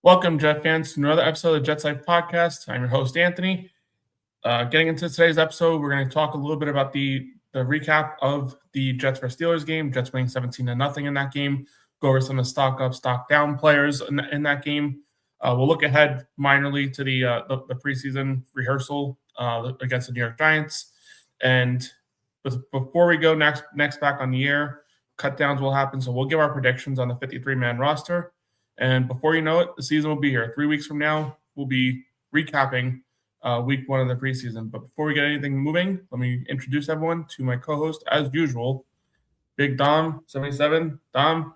Welcome, Jet fans, to another episode of the Jets Life Podcast. I'm your host, Anthony. Getting into today's episode, we're going to talk a little bit about the recap of the Jets vs. Steelers game. Jets winning 17-0 in that game. Go over some of the stock up, stock down players in that game. We'll look ahead minorly to the preseason rehearsal against the New York Giants. And before we go next back on the air, cut downs will happen. So we'll give our predictions on the 53-man roster. And before you know it, the season will be here. 3 weeks from now, we'll be recapping week one of the preseason. But before we get anything moving, let me introduce everyone to my co-host, as usual, Big Dom, 77. Dom,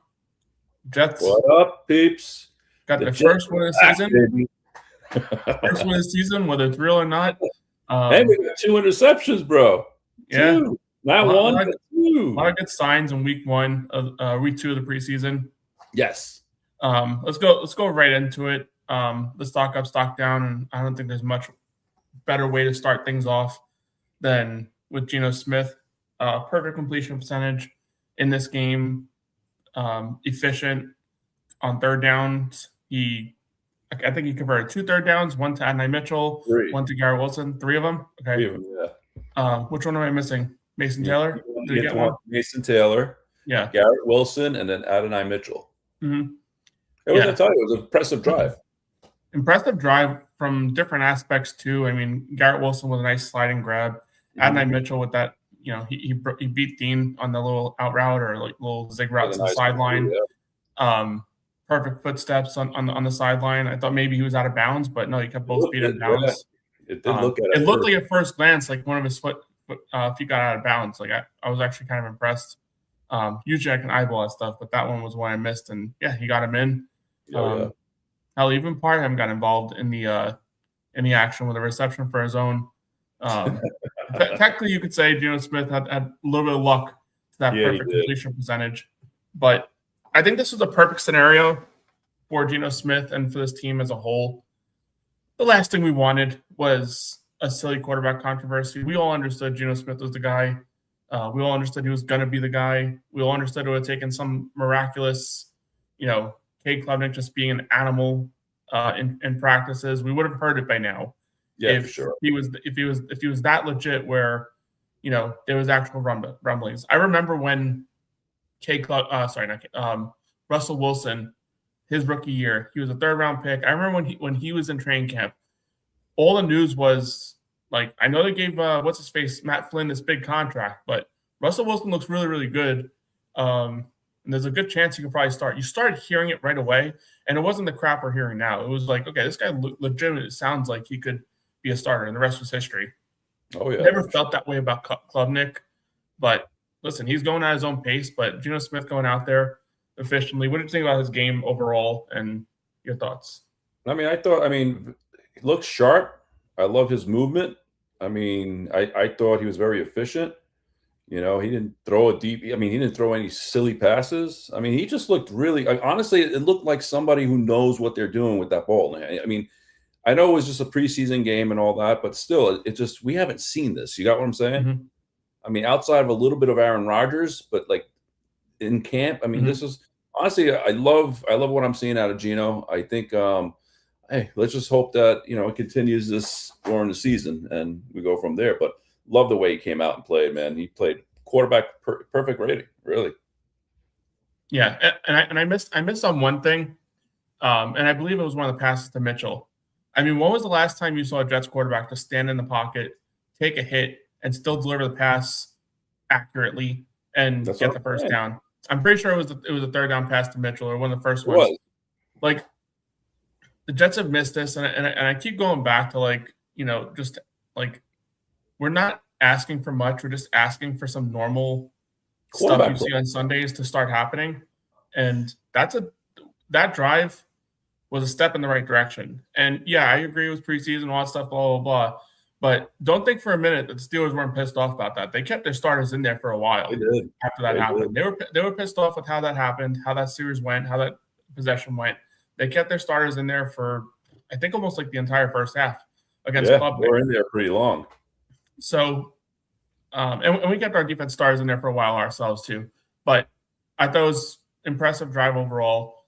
Jets. What up, peeps? Got the first one of the season. First one of the season, whether it's real or not. Hey, we got 2 interceptions, bro. Yeah. 2. Not one, but 2. A lot of good signs in week 1 of week 2 of the preseason. Yes. Let's go right into it. The stock up, stock down, and I don't think there's much better way to start things off than with Geno Smith. Perfect completion percentage in this game. Efficient on third downs. I think he converted 2 third downs, 1 to Adonai Mitchell, 3. 1 to Garrett Wilson. 3 of them? Okay. 3 of them, yeah. Which one am I missing? Mason Taylor? Did he get one? Mason Taylor. Yeah. Garrett Wilson, and then Adonai Mitchell. Mm-hmm. It was, I tell you, it was an impressive drive. Impressive drive from different aspects, too. I mean, Garrett Wilson with a nice sliding grab. Adonai Mitchell with that, he beat Dean on the little out route or like little zig route to the sideline. Yeah. Perfect footsteps on the sideline. I thought maybe he was out of bounds, but no, he kept both feet in bounds. Yeah. It did look at it. It looked like at first glance like one of his feet got out of bounds. Like I was actually kind of impressed. Usually I can eyeball that stuff, but that one was one I missed, and yeah, he got him in. Hell, even Parham got involved in the action with a reception for his own. Technically, you could say Geno Smith had a little bit of luck to that perfect completion percentage, but I think this was a perfect scenario for Geno Smith and for this team as a whole. The last thing we wanted was a silly quarterback controversy. We all understood Geno Smith was the guy. We all understood he was going to be the guy. We all understood it would have taken some miraculous, Cade Klubnik just being an animal in practices. We would have heard it by now. Yeah, if for sure. If he was that legit where, there was actual rumblings. I remember when Russell Wilson, his rookie year, he was a 3rd round pick. I remember when he was in training camp, all the news was like, I know they gave Matt Flynn this big contract, but Russell Wilson looks really, really good. And there's a good chance he could probably start. You started hearing it right away, and it wasn't the crap we're hearing now. It was like, okay, this guy legitimately sounds like he could be a starter, and the rest was history. Oh, yeah. Never felt that way about Klubnik, but listen, he's going at his own pace, but Geno Smith going out there efficiently. What did you think about his game overall and your thoughts? He looks sharp. I love his movement. I thought he was very efficient. He didn't throw he didn't throw any silly passes. He just looked really, honestly, it looked like somebody who knows what they're doing with that ball. I know it was just a preseason game and all that, but still, we haven't seen this. You got what I'm saying? Mm-hmm. Outside of a little bit of Aaron Rodgers, but like in camp, this is honestly, I love what I'm seeing out of Geno. I think, hey, let's just hope that, it continues this during the season and we go from there. But love the way he came out and played, man. He played quarterback perfect rating, really. Yeah, and I missed on one thing, and I believe it was one of the passes to Mitchell. When was the last time you saw a Jets quarterback just stand in the pocket, take a hit, and still deliver the pass accurately and get the first down? I'm pretty sure it was a 3rd down pass to Mitchell or one of the first ones. Like, the Jets have missed this, and I keep going back to just we're not asking for much. We're just asking for some normal stuff you see on Sundays to start happening. And that drive was a step in the right direction. And, yeah, I agree with preseason, all that stuff, blah, blah, blah. But don't think for a minute that the Steelers weren't pissed off about that. They kept their starters in there for a while after that happened. They were pissed off with how that happened, how that series went, how that possession went. They kept their starters in there for, I think, almost like the entire first half against Klubnik. They were in there pretty long. So, and we kept our defense stars in there for a while ourselves too. But I thought it was impressive drive overall.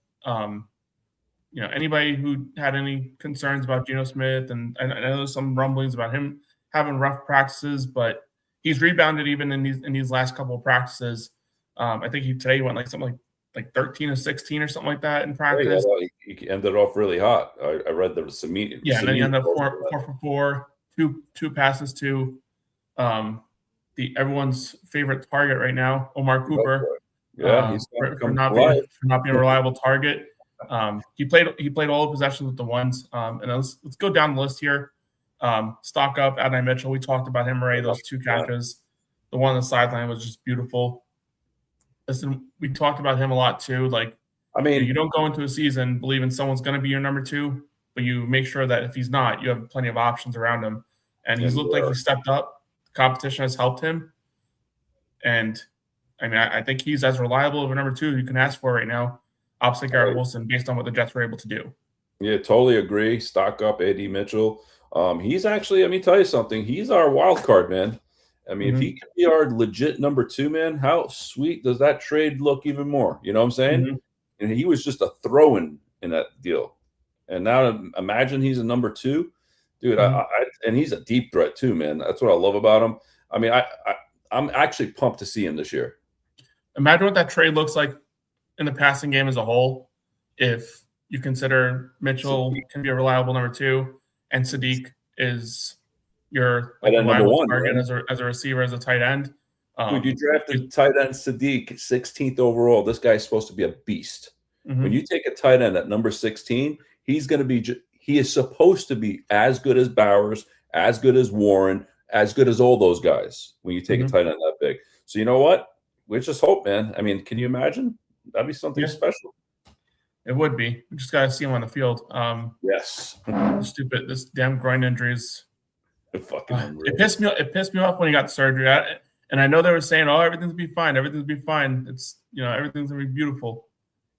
anybody who had any concerns about Geno Smith, and I know there's some rumblings about him having rough practices, but he's rebounded even in these last couple of practices. I think today he went like something like 13 or 16 or something like that in practice. He ended off really hot. I read there was some meat. Yeah, and then he ended up 4 for 4, two passes to everyone's favorite target right now, Omar Cooper. Yeah, he's for not being a reliable target. He played all the possessions with the ones. And let's go down the list here. Stock up, Adonai Mitchell. We talked about him already. Those two catches. The one on the sideline was just beautiful. Listen, we talked about him a lot too. Like, you don't go into a season believing someone's going to be your number 2, but you make sure that if he's not, you have plenty of options around him. And he's looked like he stepped up. Competition has helped him. And I think he's as reliable of a number 2 you can ask for right now, opposite Garrett Wilson, based on what the Jets were able to do. Yeah, totally agree. Stock up, A.D. Mitchell. He's actually, let me tell you something. He's our wild card, man. If he can be our legit number 2, man, how sweet does that trade look even more? You know what I'm saying? And he was just a throw-in that deal. And now imagine he's a number 2. Dude, and he's a deep threat too, man. That's what I love about him. I'm actually pumped to see him this year. Imagine what that trade looks like in the passing game as a whole if you consider Mitchell can be a reliable number 2 and Sadiq is your reliable target as a receiver, as a tight end. Dude, you drafted tight end Sadiq 16th overall. This guy's supposed to be a beast. When you take a tight end at number 16, he's going to be he is supposed to be as good as Bowers, as good as Warren, as good as all those guys when you take a tight end that big. So you know what? We just hope, man. Can you imagine? That'd be something special. It would be. We just got to see him on the field. Yes. This damn groin injuries. It pissed me off when he got surgery. And I know they were saying, "Oh, everything's gonna be fine. Everything's gonna be fine. It's everything's gonna be beautiful."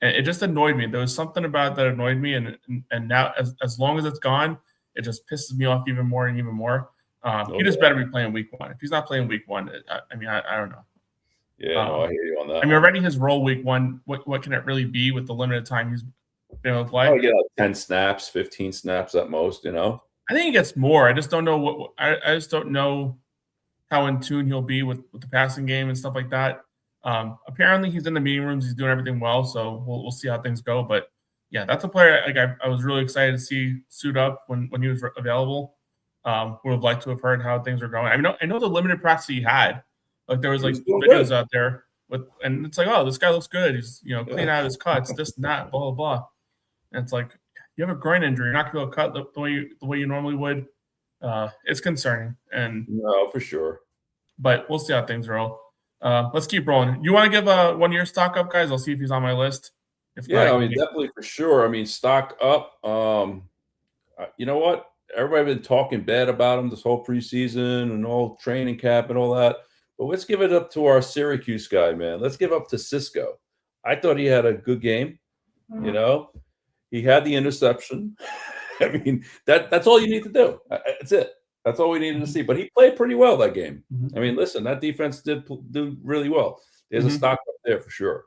And it just annoyed me. There was something about it that annoyed me, and now as long as it's gone, it just pisses me off even more and even more. He just better be playing week 1. If he's not playing week 1, I don't know. Yeah, I hear you on that. Already his role week 1. What can it really be with the limited time he's been able to play? 10 snaps, 15 snaps at most. I think he gets more. I just don't know I just don't know how in tune he'll be with the passing game and stuff like that. Apparently he's in the meeting rooms. He's doing everything well, so we'll see how things go. But yeah, that's a player I was really excited to see suit up when he was available. Would have liked to have heard how things are going. I know the limited practice he had. Like there was videos out there and it's like, oh, this guy looks good. He's clean out of his cuts, this and that, blah blah blah. And it's like, you have a groin injury, you're not gonna be able to cut the way you normally would. It's concerning. And no, for sure. But we'll see how things roll. Let's keep rolling. You want to give a 1 year stock up, guys? I'll see if he's on my list. Definitely for sure. Stock up. You know what? Everybody been talking bad about him this whole preseason and all training camp and all that. But let's give it up to our Syracuse guy, man. Let's give up to Cisco. I thought he had a good game. He had the interception. That's all you need to do. That's it. That's all we needed to see. But he played pretty well that game. Listen, that defense did do really well. There's a stock up there for sure.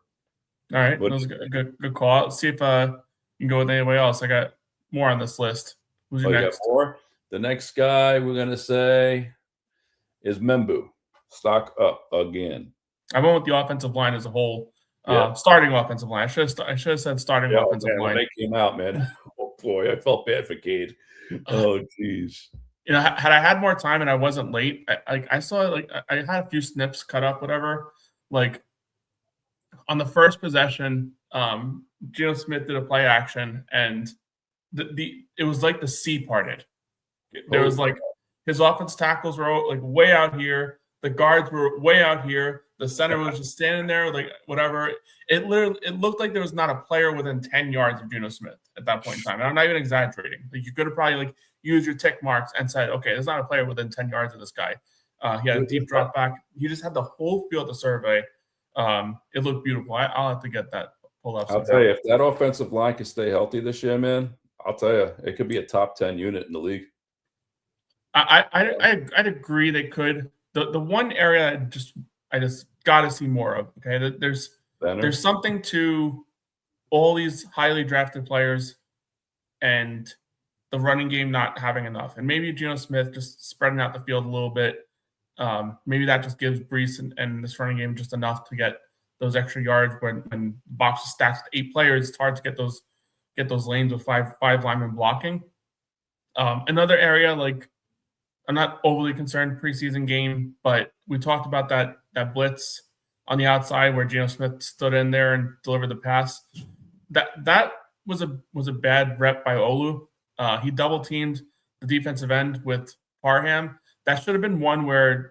All right. That was a good call. Let's see if you can go with anybody else. I got more on this list. Who's your next? Got more? The next guy we're going to say is Membu. Stock up again. I went with the offensive line as a whole. Starting offensive line. I should have said starting offensive line. When they came out, man. Oh boy, I felt bad for Cade. Oh geez. Had I had more time and I wasn't late, I saw I had a few snips cut up, whatever. Like on the first possession, Geno Smith did a play action, and it was like the sea parted. There was his offense tackles were way out here. The guards were way out here. The center was just standing there, whatever. It looked like there was not a player within 10 yards of Geno Smith at that point in time. And I'm not even exaggerating. You could have probably used your tick marks and said, okay, there's not a player within 10 yards of this guy. He had a deep drop back. He just had the whole field to survey. It looked beautiful. I'll have to get that pulled up. I'll tell you, if that offensive line can stay healthy this year, man, I'll tell you, it could be a top 10 unit in the league. I'd agree they could. The one area I just got to see more of. Okay, there's something to all these highly drafted players and the running game not having enough. And maybe Geno Smith just spreading out the field a little bit. Maybe that just gives Brees and this running game just enough to get those extra yards when the box is stacked with 8 players. It's hard to get those lanes with five linemen blocking. Another area, like, I'm not overly concerned preseason game, but we talked about that blitz on the outside where Geno Smith stood in there and delivered the pass. That was a bad rep by Olu. He double teamed the defensive end with Parham. That should have been one where,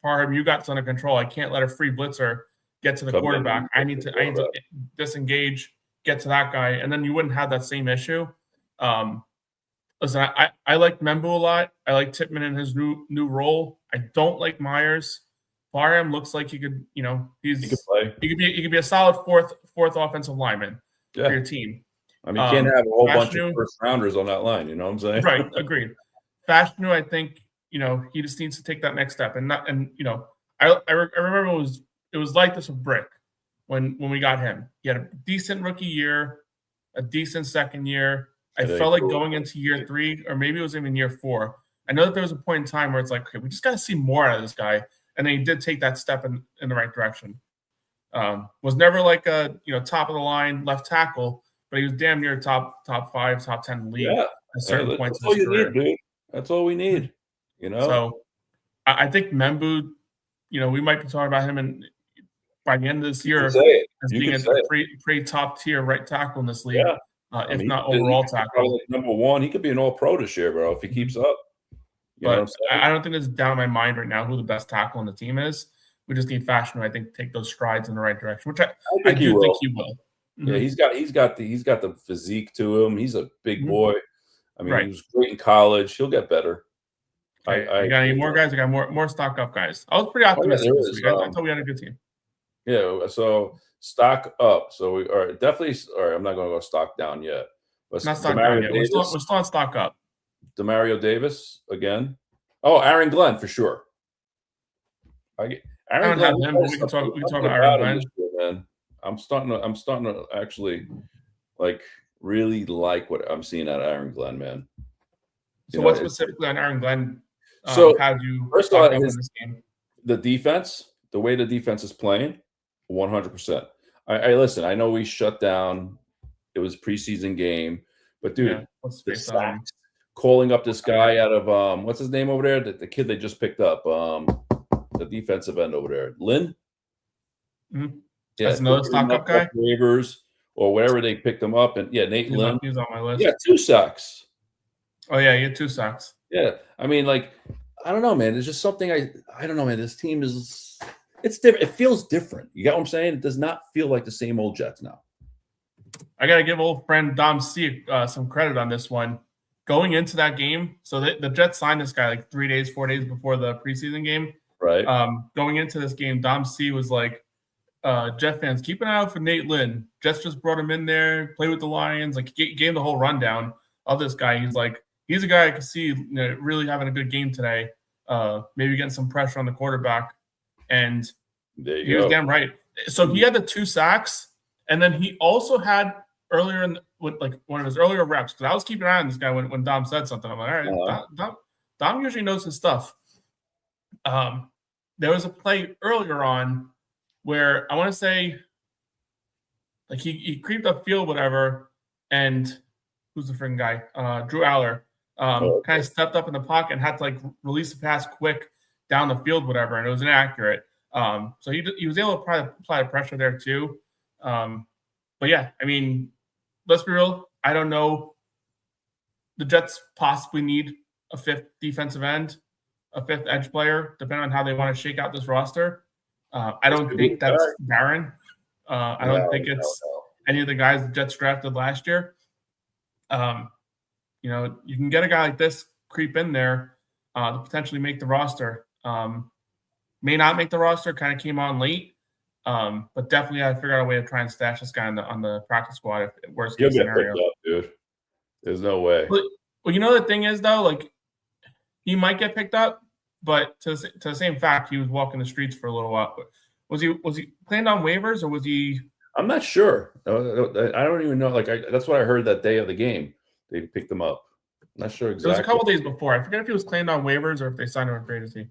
Parham, you got this under control. I can't let a free blitzer get to the quarterback. I need to disengage, get to that guy, and then you wouldn't have that same issue. Listen, I like Membu a lot. I like Tippmann in his new role. I don't like Myers. Parham looks like he could, he could play. He could be a solid fourth offensive lineman for your team. I mean, you can't have a whole bunch of first rounders on that line. You know what I'm saying? Right. Agreed. Fashanu, I think, he just needs to take that next step. I remember it was like this with Brick when we got him. He had a decent rookie year, a decent second year. I felt like going into year 3, or maybe it was even year 4. I know that there was a point in time where it's like, okay, we just got to see more out of this guy. And then he did take that step in the right direction. Was never like a top of the line left tackle, but he was damn near top 5, top 10 in the league at certain points in his career. Need, dude. That's all we need. So I think Membu, we might be talking about him by the end of this year as being a pretty top tier right tackle in this league, if not overall tackle. Like number 1, he could be an all pro this year, bro, if he keeps up. But I don't think it's down in my mind right now who the best tackle on the team is. We just need Fashanu, I think, to take those strides in the right direction, which I do think he will. Mm-hmm. Yeah, he's got the physique to him. He's a big boy. I mean, he was great in college. He'll get better. I got any more guys? I got more stock up guys. I was pretty optimistic this week. I thought we had a good team. Yeah, so stock up. So we are definitely. All right, I'm not going to go stock down yet. But not stock down yet. We're still on stock up. Demario Davis again. Oh, Aaron Glenn for sure. Aaron Glenn. We can talk about Aaron Glenn. Year, man. I'm starting to actually really like what I'm seeing out of Aaron Glenn, man. So what specifically on Aaron Glenn? How do you first of all in this game? The defense, the way the defense is playing, 100%. I listen. I know we shut down. It was preseason game, but dude, the sacks, calling up this guy out of what's his name over there? The kid they just picked up, the defensive end over there, Lynn. Mm-hmm. Yeah, that's another stock up guy. Waivers or whatever they picked him up, and Nate Lynn. He's on my list. Yeah, 2 sacks. Oh yeah, he had 2 sacks. Yeah, I mean, I don't know, man. There's just something I don't know, man. This team it's different. It feels different. You get what I'm saying? It does not feel like the same old Jets now. I got to give old friend Dom C some credit on this one. Going into that game, so the Jets signed this guy 4 days before the preseason game. Right. Going into this game, Dom C was like, Jet fans, keep an eye out for Nate Lynn. Jets just brought him in there, play with the Lions. Gave him the whole rundown of this guy. He's like, he's a guy I could see really having a good game today. Maybe getting some pressure on the quarterback. And he was damn right. So he had the 2 sacks, and then he also had earlier with one of his earlier reps, because I was keeping an eye on this guy when Dom said something. I'm like, all right, Dom usually knows his stuff. There was a play earlier on where I want to say he creeped upfield, whatever, and who's the freaking guy? Drew Aller kind of stepped up in the pocket and had to release the pass quick down the field, whatever, and it was inaccurate. So he was able to apply pressure there too. But yeah, I mean, let's be real. I don't know. The Jets possibly need a 5th defensive end, a 5th edge player, depending on how they want to shake out this roster. I don't think that's Barron. I don't think it's any of the guys the Jets drafted last year. You can get a guy like this creep in there to potentially make the roster. May not make the roster, kind of came on late. But definitely I figured out a way to try and stash this guy on the practice squad if worst case scenario. Up, dude. There's no way. Well, the thing is though, he might get picked up, but to the same fact, he was walking the streets for a little while. Was he planned on waivers, or was he? I'm not sure. I don't even know. That's what I heard that day of the game. they picked him up. Not sure It was exactly. a couple days before. I forget if he was claimed on waivers or if they signed him in free agency.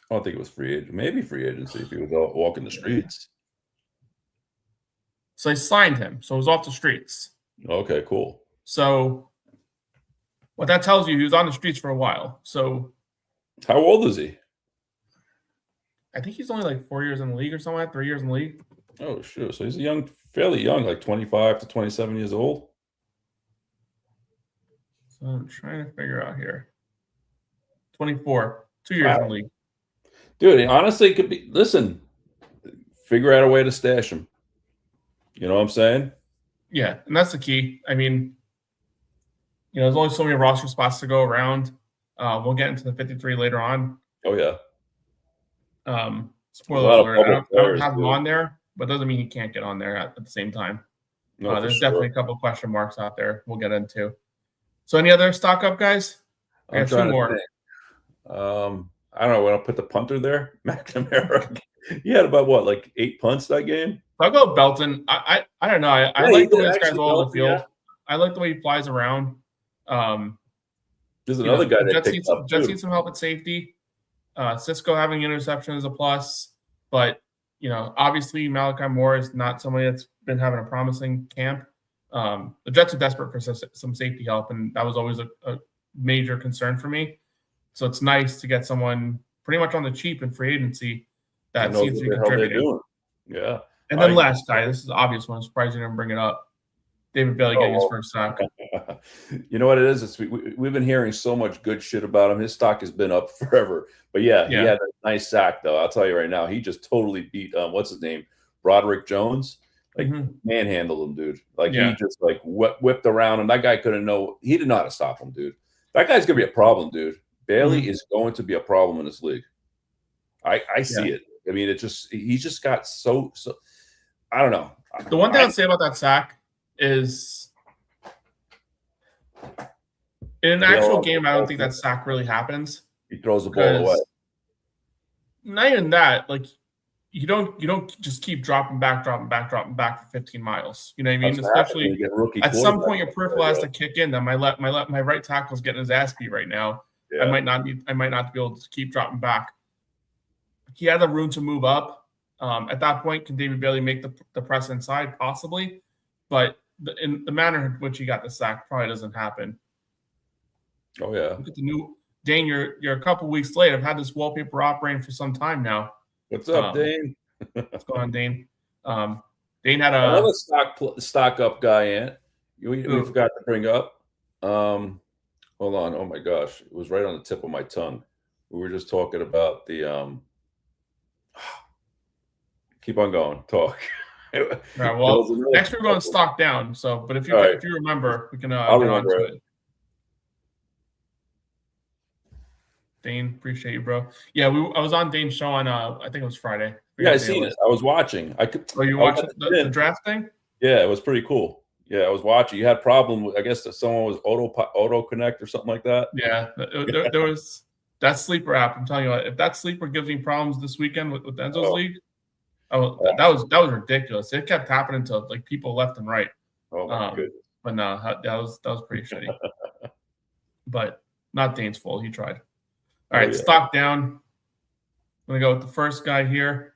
I don't think it was free agency. Maybe free agency if he was out walking the streets. So they signed him. So it was off the streets. Okay, cool. So what that tells you, he was on the streets for a while. So how old is he? I think he's only like 4 years in the league or something, 3 years in the league. Oh, sure. So he's fairly young, like 25 to 27 years old. So I'm trying to figure out here. 24, 2 years in the league. Dude, honestly, it could be. Listen, figure out a way to stash him. You know what I'm saying? Yeah, and that's the key. I mean, there's only so many roster spots to go around. We'll get into the 53 later on. Oh, yeah. Spoiler alert, I don't have him on there, but doesn't mean he can't get on there at the same time. No, there's definitely a couple of question marks out there we'll get into. So any other stock up guys? I have 2 more. I don't know. Want to put the punter there? McNamara. He had about, what, like 8 punts that game? I'll go Belton. I don't know. I like the way this guy's all over the field. Yeah. I like the way he flies around. There's another guy that picked up Jets need some help at safety. Cisco having interception is a plus, but obviously Malachi Moore is not somebody that's been having a promising camp. The Jets are desperate for some safety help, and that was always a major concern for me. So it's nice to get someone pretty much on the cheap in free agency that seems to be contributing. Yeah. And then last guy, this is an obvious one. I'm surprised you didn't bring it up. David Bailey getting his first sack. You know what it is? We've been hearing so much good shit about him. His stock has been up forever. But he had a nice sack, though. I'll tell you right now, he just totally beat what's his name, Broderick Jones. Like manhandled him, dude. Like he just like whipped around, and that guy couldn't know. He didn't know how to stop him, dude. That guy's gonna be a problem, dude. Bailey is going to be a problem in this league. I see it. I mean, he just got so. I don't know. The one thing I'd say about that sack is, in an actual game, I don't think that sack really happens. He throws the ball away. Not even that. Like you don't just keep dropping back for 15 miles. You know what I mean? Especially at some point, your peripheral has to kick in. Then my right tackle's getting his ass beat right now. Yeah. I might not be able to keep dropping back. He had the room to move up. At that point, can David Bailey make the press inside? Possibly, but in the manner in which he got the sack probably doesn't happen. Oh yeah. Look at the new Dane. You're a couple weeks late. I've had this wallpaper operating for some time now. What's up, Dane? What's going on, Dane? Dane had another stock up guy. Ant. We forgot to bring up. Hold on. Oh my gosh, it was right on the tip of my tongue. We were just talking about the. Keep on going. Talk. All right. Well, next we're going stock down. So, but if you remember, we can. I'll remember it. Dane, appreciate you, bro. Yeah, I was on Dane's show on I think it was Friday. Yeah, I seen it. I was watching. You watched the draft thing? Yeah, it was pretty cool. Yeah, I was watching. You had a problem with, I guess that someone was auto connect or something like that. Yeah, there was that sleeper app. I'm telling you, if that sleeper gives me problems this weekend with Enzo's league, that was ridiculous. It kept happening to like people left and right. Oh my goodness! But no, that was pretty shitty. But not Dane's fault. He tried. All right, stock down. I'm gonna go with the first guy here.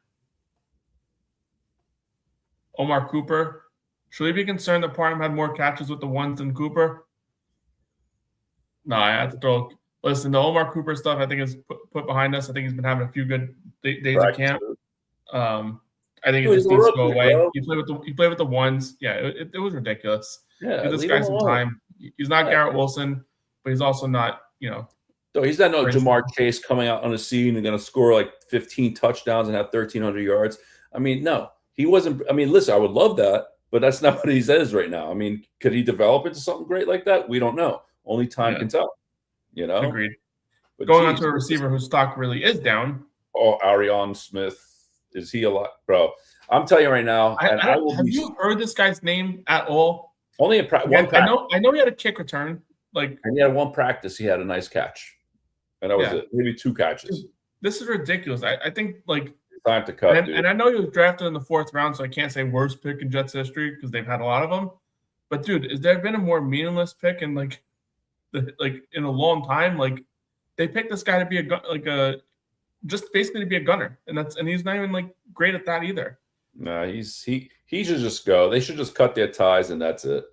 Omar Cooper. Should we be concerned that Parham had more catches with the ones than Cooper? No, I have to throw. Listen, the Omar Cooper stuff I think is put behind us. I think he's been having a few good days of camp. I think it just needs to go away. He played with the ones. Yeah, it was ridiculous. Yeah, give this guy some time. He's not Garrett Wilson, but he's also not, So he's not Jamar Chase coming out on the scene and going to score like 15 touchdowns and have 1,300 yards. I mean, no, he wasn't. I mean, listen, I would love that, but that's not what he says right now. I mean, could he develop into something great like that? We don't know. Only time can tell. Agreed. But going on to a receiver whose stock really is down. Oh, Arion Smith. Is he a lot, bro? I'm telling you right now. Have you heard this guy's name at all? Only one practice. I know he had a kick return. And he had one practice. He had a nice catch, and that was it. Maybe 2 catches. Dude, this is ridiculous. I think time to cut. And I know he was drafted in the 4th round, so I can't say worst pick in Jets history because they've had a lot of them. But dude, is there been a more meaningless pick in like in a long time? Like they picked this guy to be just basically to be a gunner, and he's not even like great at that either. No, he should just go. They should just cut their ties and that's it.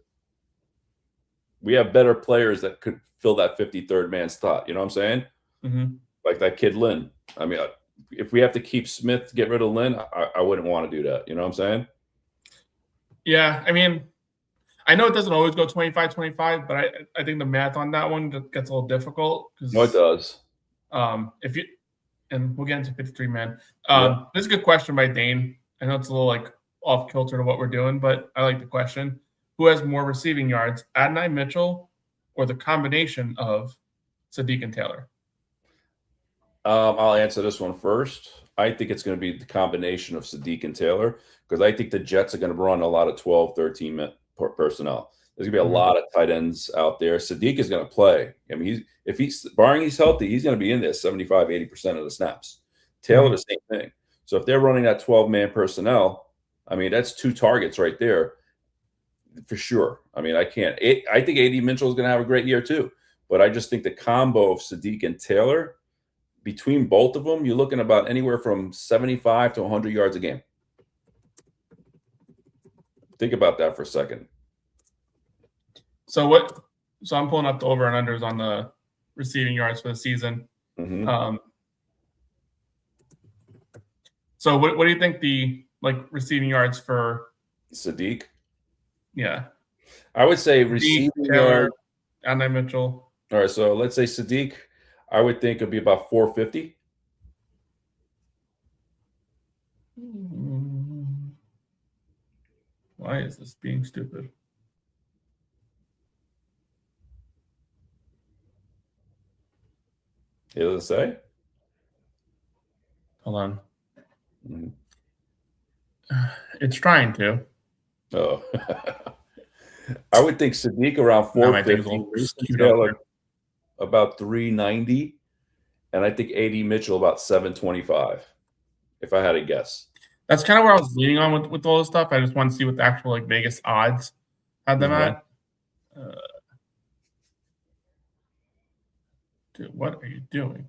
We have better players that could fill that 53rd man spot. You know what I'm saying? Mm-hmm. Like that kid Lynn. I mean, if we have to keep Smith to get rid of Lynn, I wouldn't want to do that. You know what I'm saying? Yeah, I mean, I know it doesn't always go 25-25, but I think the math on that one gets a little difficult. No, it does. If you and we'll get into 53 man. Yeah. This is a good question by Dane. I know it's a little like off kilter to what we're doing, but I like the question. Who has more receiving yards, Adonai Mitchell or the combination of Sadiq and Taylor? I'll answer this one first. I think it's going to be the combination of Sadiq and Taylor because I think the Jets are going to run a lot of 12, 13 personnel. There's going to be a lot of tight ends out there. Sadiq is going to play. I mean, if he's barring he's healthy, he's going to be in there 75, 80% of the snaps. Taylor, the same thing. So if they're running that 12-man personnel, I mean, that's 2 targets right there for sure. I mean, I think AD Mitchell is going to have a great year too. But I just think the combo of Sadiq and Taylor, between both of them, you're looking about anywhere from 75 to 100 yards a game. Think about that for a second. So I'm pulling up the over and unders on the receiving yards for the season. Mm-hmm. So what do you think the receiving yards for Sadiq? Yeah, I would say receiving yards. Adonai Mitchell. All right, so let's say Sadiq, I would think it'd be about 450. Why is this being stupid? It doesn't say. Hold on. Mm-hmm. It's trying to. Oh. I would think Sadiq around 450. Taylor about 390. And I think AD Mitchell about 725, if I had to guess. That's kind of where I was leaning on with all this stuff. I just want to see what the actual Vegas odds had them at. Dude, what are you doing?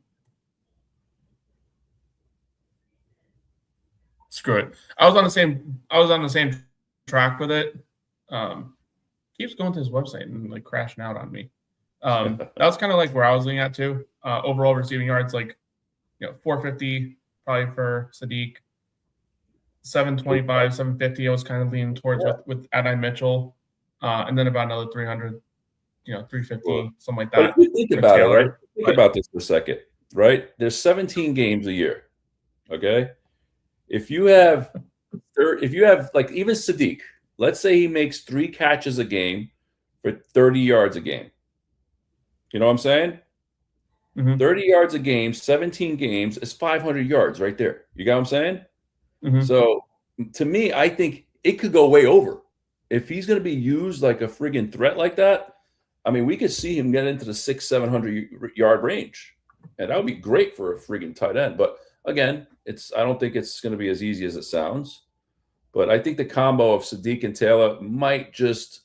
Screw it. I was on the same track with it. Keeps going to his website and crashing out on me. That was kind of like where I was leaning at too. Overall receiving yards, 450 probably for Sadiq. 725, 750. I was kind of leaning towards with Adonai Mitchell, and then about another 300, 350, something like that. But if you think about Taylor, it, right? Think about this for a second, right? There's 17 games a year. Okay, if you have even Sadiq, let's say he makes 3 catches a game for 30 yards a game. You know what I'm saying? Mm-hmm. 30 yards a game, 17 games is 500 yards right there. You got what I'm saying? Mm-hmm. So to me, I think it could go way over. If he's going to be used like a friggin' threat like that, I mean, we could see him get into the 600-700 yard range. And that would be great for a friggin' tight end. But again, I don't think it's going to be as easy as it sounds. But I think the combo of Sadiq and Taylor might just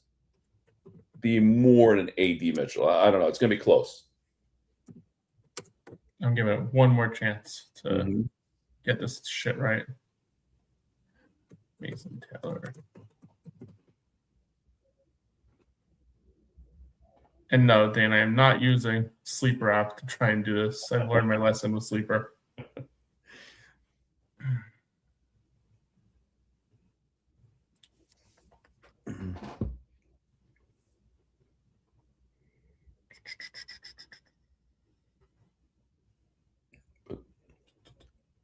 be more than AD Mitchell. I don't know. It's going to be close. I'm giving it one more chance to get this shit right. Mason Taylor. And no, Dan, I am not using Sleeper app to try and do this. I've learned my lesson with Sleeper.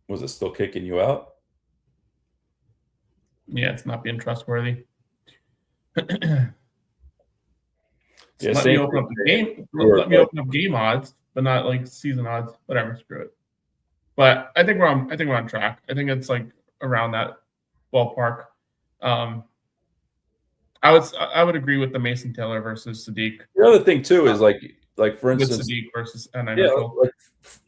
Was it still kicking you out? Yeah, it's not being trustworthy. Yeah, let me open up the game. Let me open up game odds, but not season odds. Whatever, screw it. But I think we're on track. I think it's around that ballpark. I would agree with the Mason Taylor versus Sadiq. The other thing too is like for instance, with Sadiq versus Mitchell.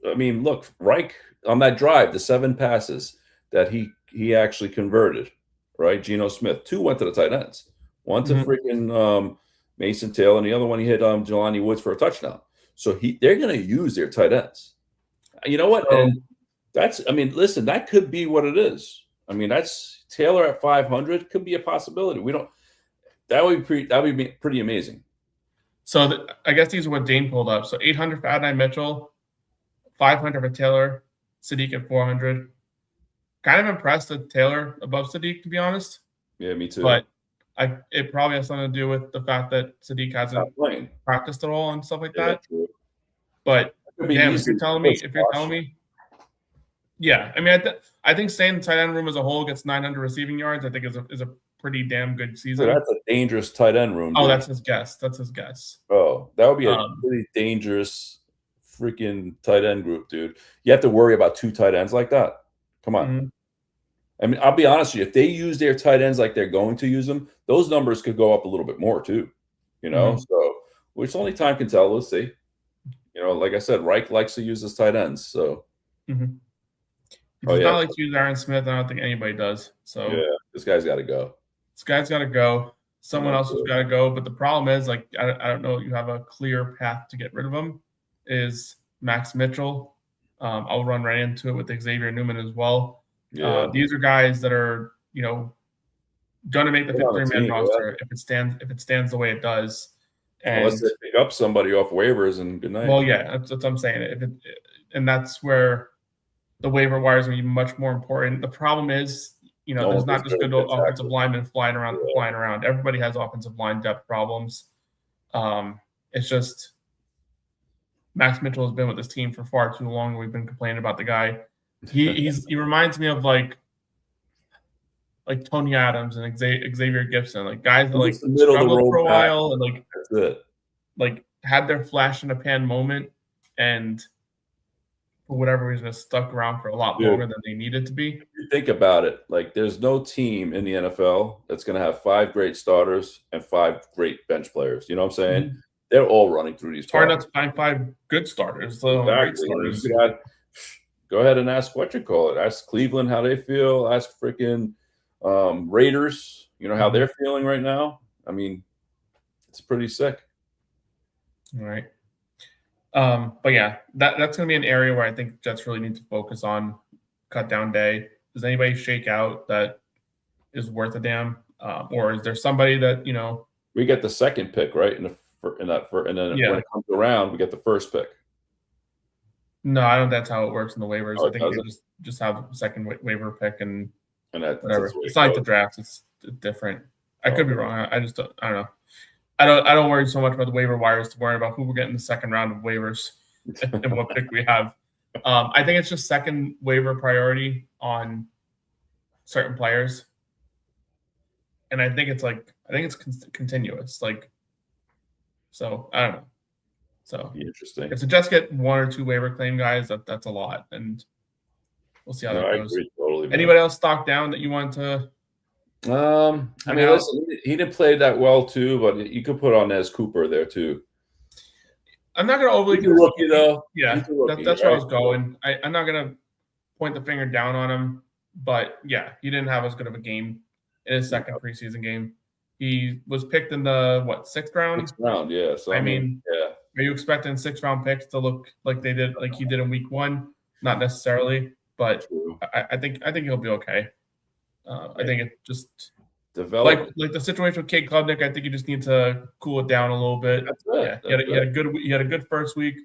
I mean, look, Reich on that drive, the 7 passes that he actually converted, right? Geno Smith, 2 went to the tight ends. one to freaking Mason Taylor, and the other one he hit Jelani Woods for a touchdown. So they're going to use their tight ends. You know what? So, And that's, I mean, listen, that could be what it is. I mean, that's Taylor at 500 could be a possibility. That would be pretty amazing. So I guess these are what Dane pulled up. So 800 for Adonai Mitchell, 500 for Taylor, Sadiq at 400. Kind of impressed with Taylor above Sadiq, to be honest. Yeah, me too. But it probably has something to do with the fact that Sadiq hasn't practiced at all and stuff like that. True. But damn, if you're telling me, yeah, I mean, I think staying in the tight end room as a whole gets 900 receiving yards. I think is a pretty damn good season. So that's a dangerous tight end room. Oh, dude. That's his guess. That's his guess. Oh, that would be a really dangerous freaking tight end group, dude. You have to worry about 2 tight ends like that. Come on. Mm-hmm. I mean, I'll be honest with you. If they use their tight ends like they're going to use them, those numbers could go up a little bit more too. You know, so which only time can tell. Let's see. You know, like I said, Reich likes to use his tight ends. So he does not like to use Aaron Smith. I don't think anybody does. So yeah, this guy's got to go. This guy's got to go. Someone else has got to go. But the problem is, like, I don't know. You have a clear path to get rid of him. Is Max Mitchell? I'll run right into it with Xavier Newman as well. Yeah. These are guys that are, you know, going to make the 53-man roster if it stands the way it does. And unless they pick up somebody off waivers and good night. Well, yeah, that's what I'm saying. And that's where the waiver wire is going to be much more important. The problem is, you know, there's not just good offensive linemen flying around. Everybody has offensive line depth problems. It's just Max Mitchell has been with this team for far too long. We've been complaining about the guy. He reminds me of like Tony Adams and Xavier Gibson, like guys that like struggled for a while and like had their flash in the pan moment, and for whatever reason, it's stuck around for a lot longer than they needed to be. If you think about it, like there's no team in the NFL that's going to have 5 great starters and 5 great bench players. You know what I'm saying? Mm-hmm. They're all running through these. It's hard not to find 5 good starters. Great starters. Go ahead and ask Ask Cleveland how they feel. Ask freaking Raiders, you know, how they're feeling right now. I mean, it's pretty sick. All right. But yeah, that's going to be an area where I think Jets really need to focus on cut down day. Does anybody shake out that is worth a damn? Or is there somebody that, you know, we get the second pick, right? And then when it comes around, we get the first pick. No, I don't think that's how it works in the waivers. I think they just have a second waiver pick and whatever. It's not like the draft. It's different. I could be wrong. I don't know. I don't worry so much about the waiver wires to worry about who we're getting in the second round of waivers and what pick we have. I think it's just second waiver priority on certain players. And I think it's continuous. Like, so I don't know. So interesting. If the Jets get 1 or 2 waiver claim guys, that's a lot, and we'll see how that goes. I agree totally. Anybody else stock down that you want to? I mean, listen, he didn't play that well too, but you could put on Nez Cooper there too. I'm not going to overly. He's a rookie though. Yeah, that's where I was going. I'm not going to point the finger down on him, but yeah, he didn't have as good of a game in his second preseason game. He was picked in the 6th round. 6th round, yeah. So I mean, yeah. Are you expecting 6th round picks to look like they did, like he did in week 1? Not necessarily, but I think he'll be okay. I think it just develop like the situation with Cade Klubnik. I think you just need to cool it down a little bit. That's it. Yeah, he had a good first week,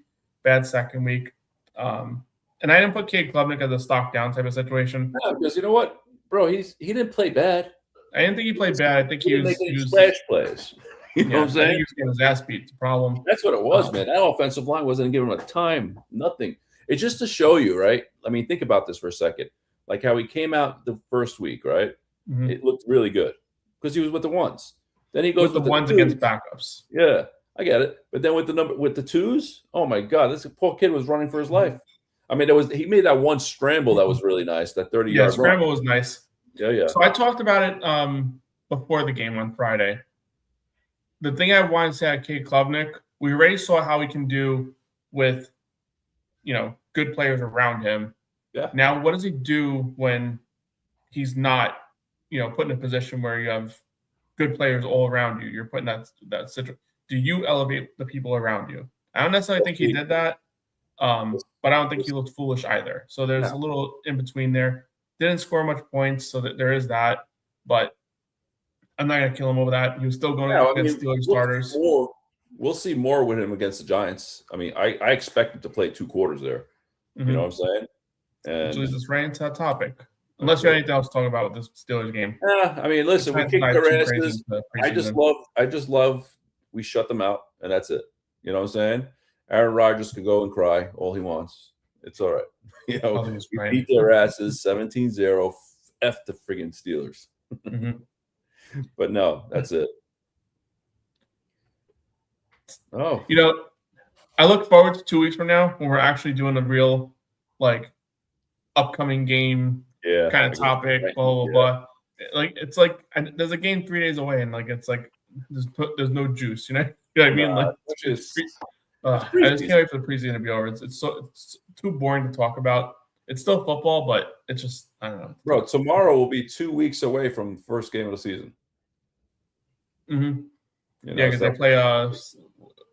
bad second week. And I didn't put Cade Klubnik as a stock down type of situation. No, because you know what, bro, he didn't play bad. I didn't think he played bad. I think he was splash plays. You know what I'm saying? I think he was getting his ass beat. It's a problem. That's what it was, man. That offensive line wasn't giving him a time. Nothing. It's just to show you, right? I mean, think about this for a second. Like how he came out the first week, right? Mm-hmm. It looked really good because he was with the ones. Then he goes with the ones against backups. Yeah, I get it. But then with the twos, oh my God, this poor kid was running for his life. I mean, he made that one scramble that was really nice. That 30-yard scramble was nice. Yeah. So I talked about it before the game on Friday. The thing I wanted to say at Cade Klubnik, we already saw how he can do with, you know, good players around him. Yeah. Now, what does he do when he's not, you know, put in a position where you have good players all around you. You're putting that situation. Do you elevate the people around you? I don't necessarily think he did that, but I don't think he looked foolish either. So there's a little in between there. Didn't score much points, so that there is that. But I'm not gonna kill him over that. He was still going against Steelers starters. We'll see more with him against the Giants. I mean, I expect him to play 2 quarters there. You know what I'm saying? And which leads us right into that topic. Unless you have anything else to talk about with this Steelers game. I mean, listen, we kicked their asses. I just love we shut them out, and that's it. You know what I'm saying? Aaron Rodgers can go and cry all he wants. It's all right. You know, we beat their asses 17-0. F the friggin' Steelers. But no, that's it. Oh. You know, I look forward to 2 weeks from now when we're actually doing a real, like, upcoming game kind of topic, blah, blah, blah. Like, it's like there's a game 3 days away, and, like, it's like there's no juice, you know? You know what I mean? Like, I just can't wait for the preseason to be over. It's too boring to talk about. It's still football, but it's just, I don't know. Bro, tomorrow will be 2 weeks away from the first game of the season. You know, because they play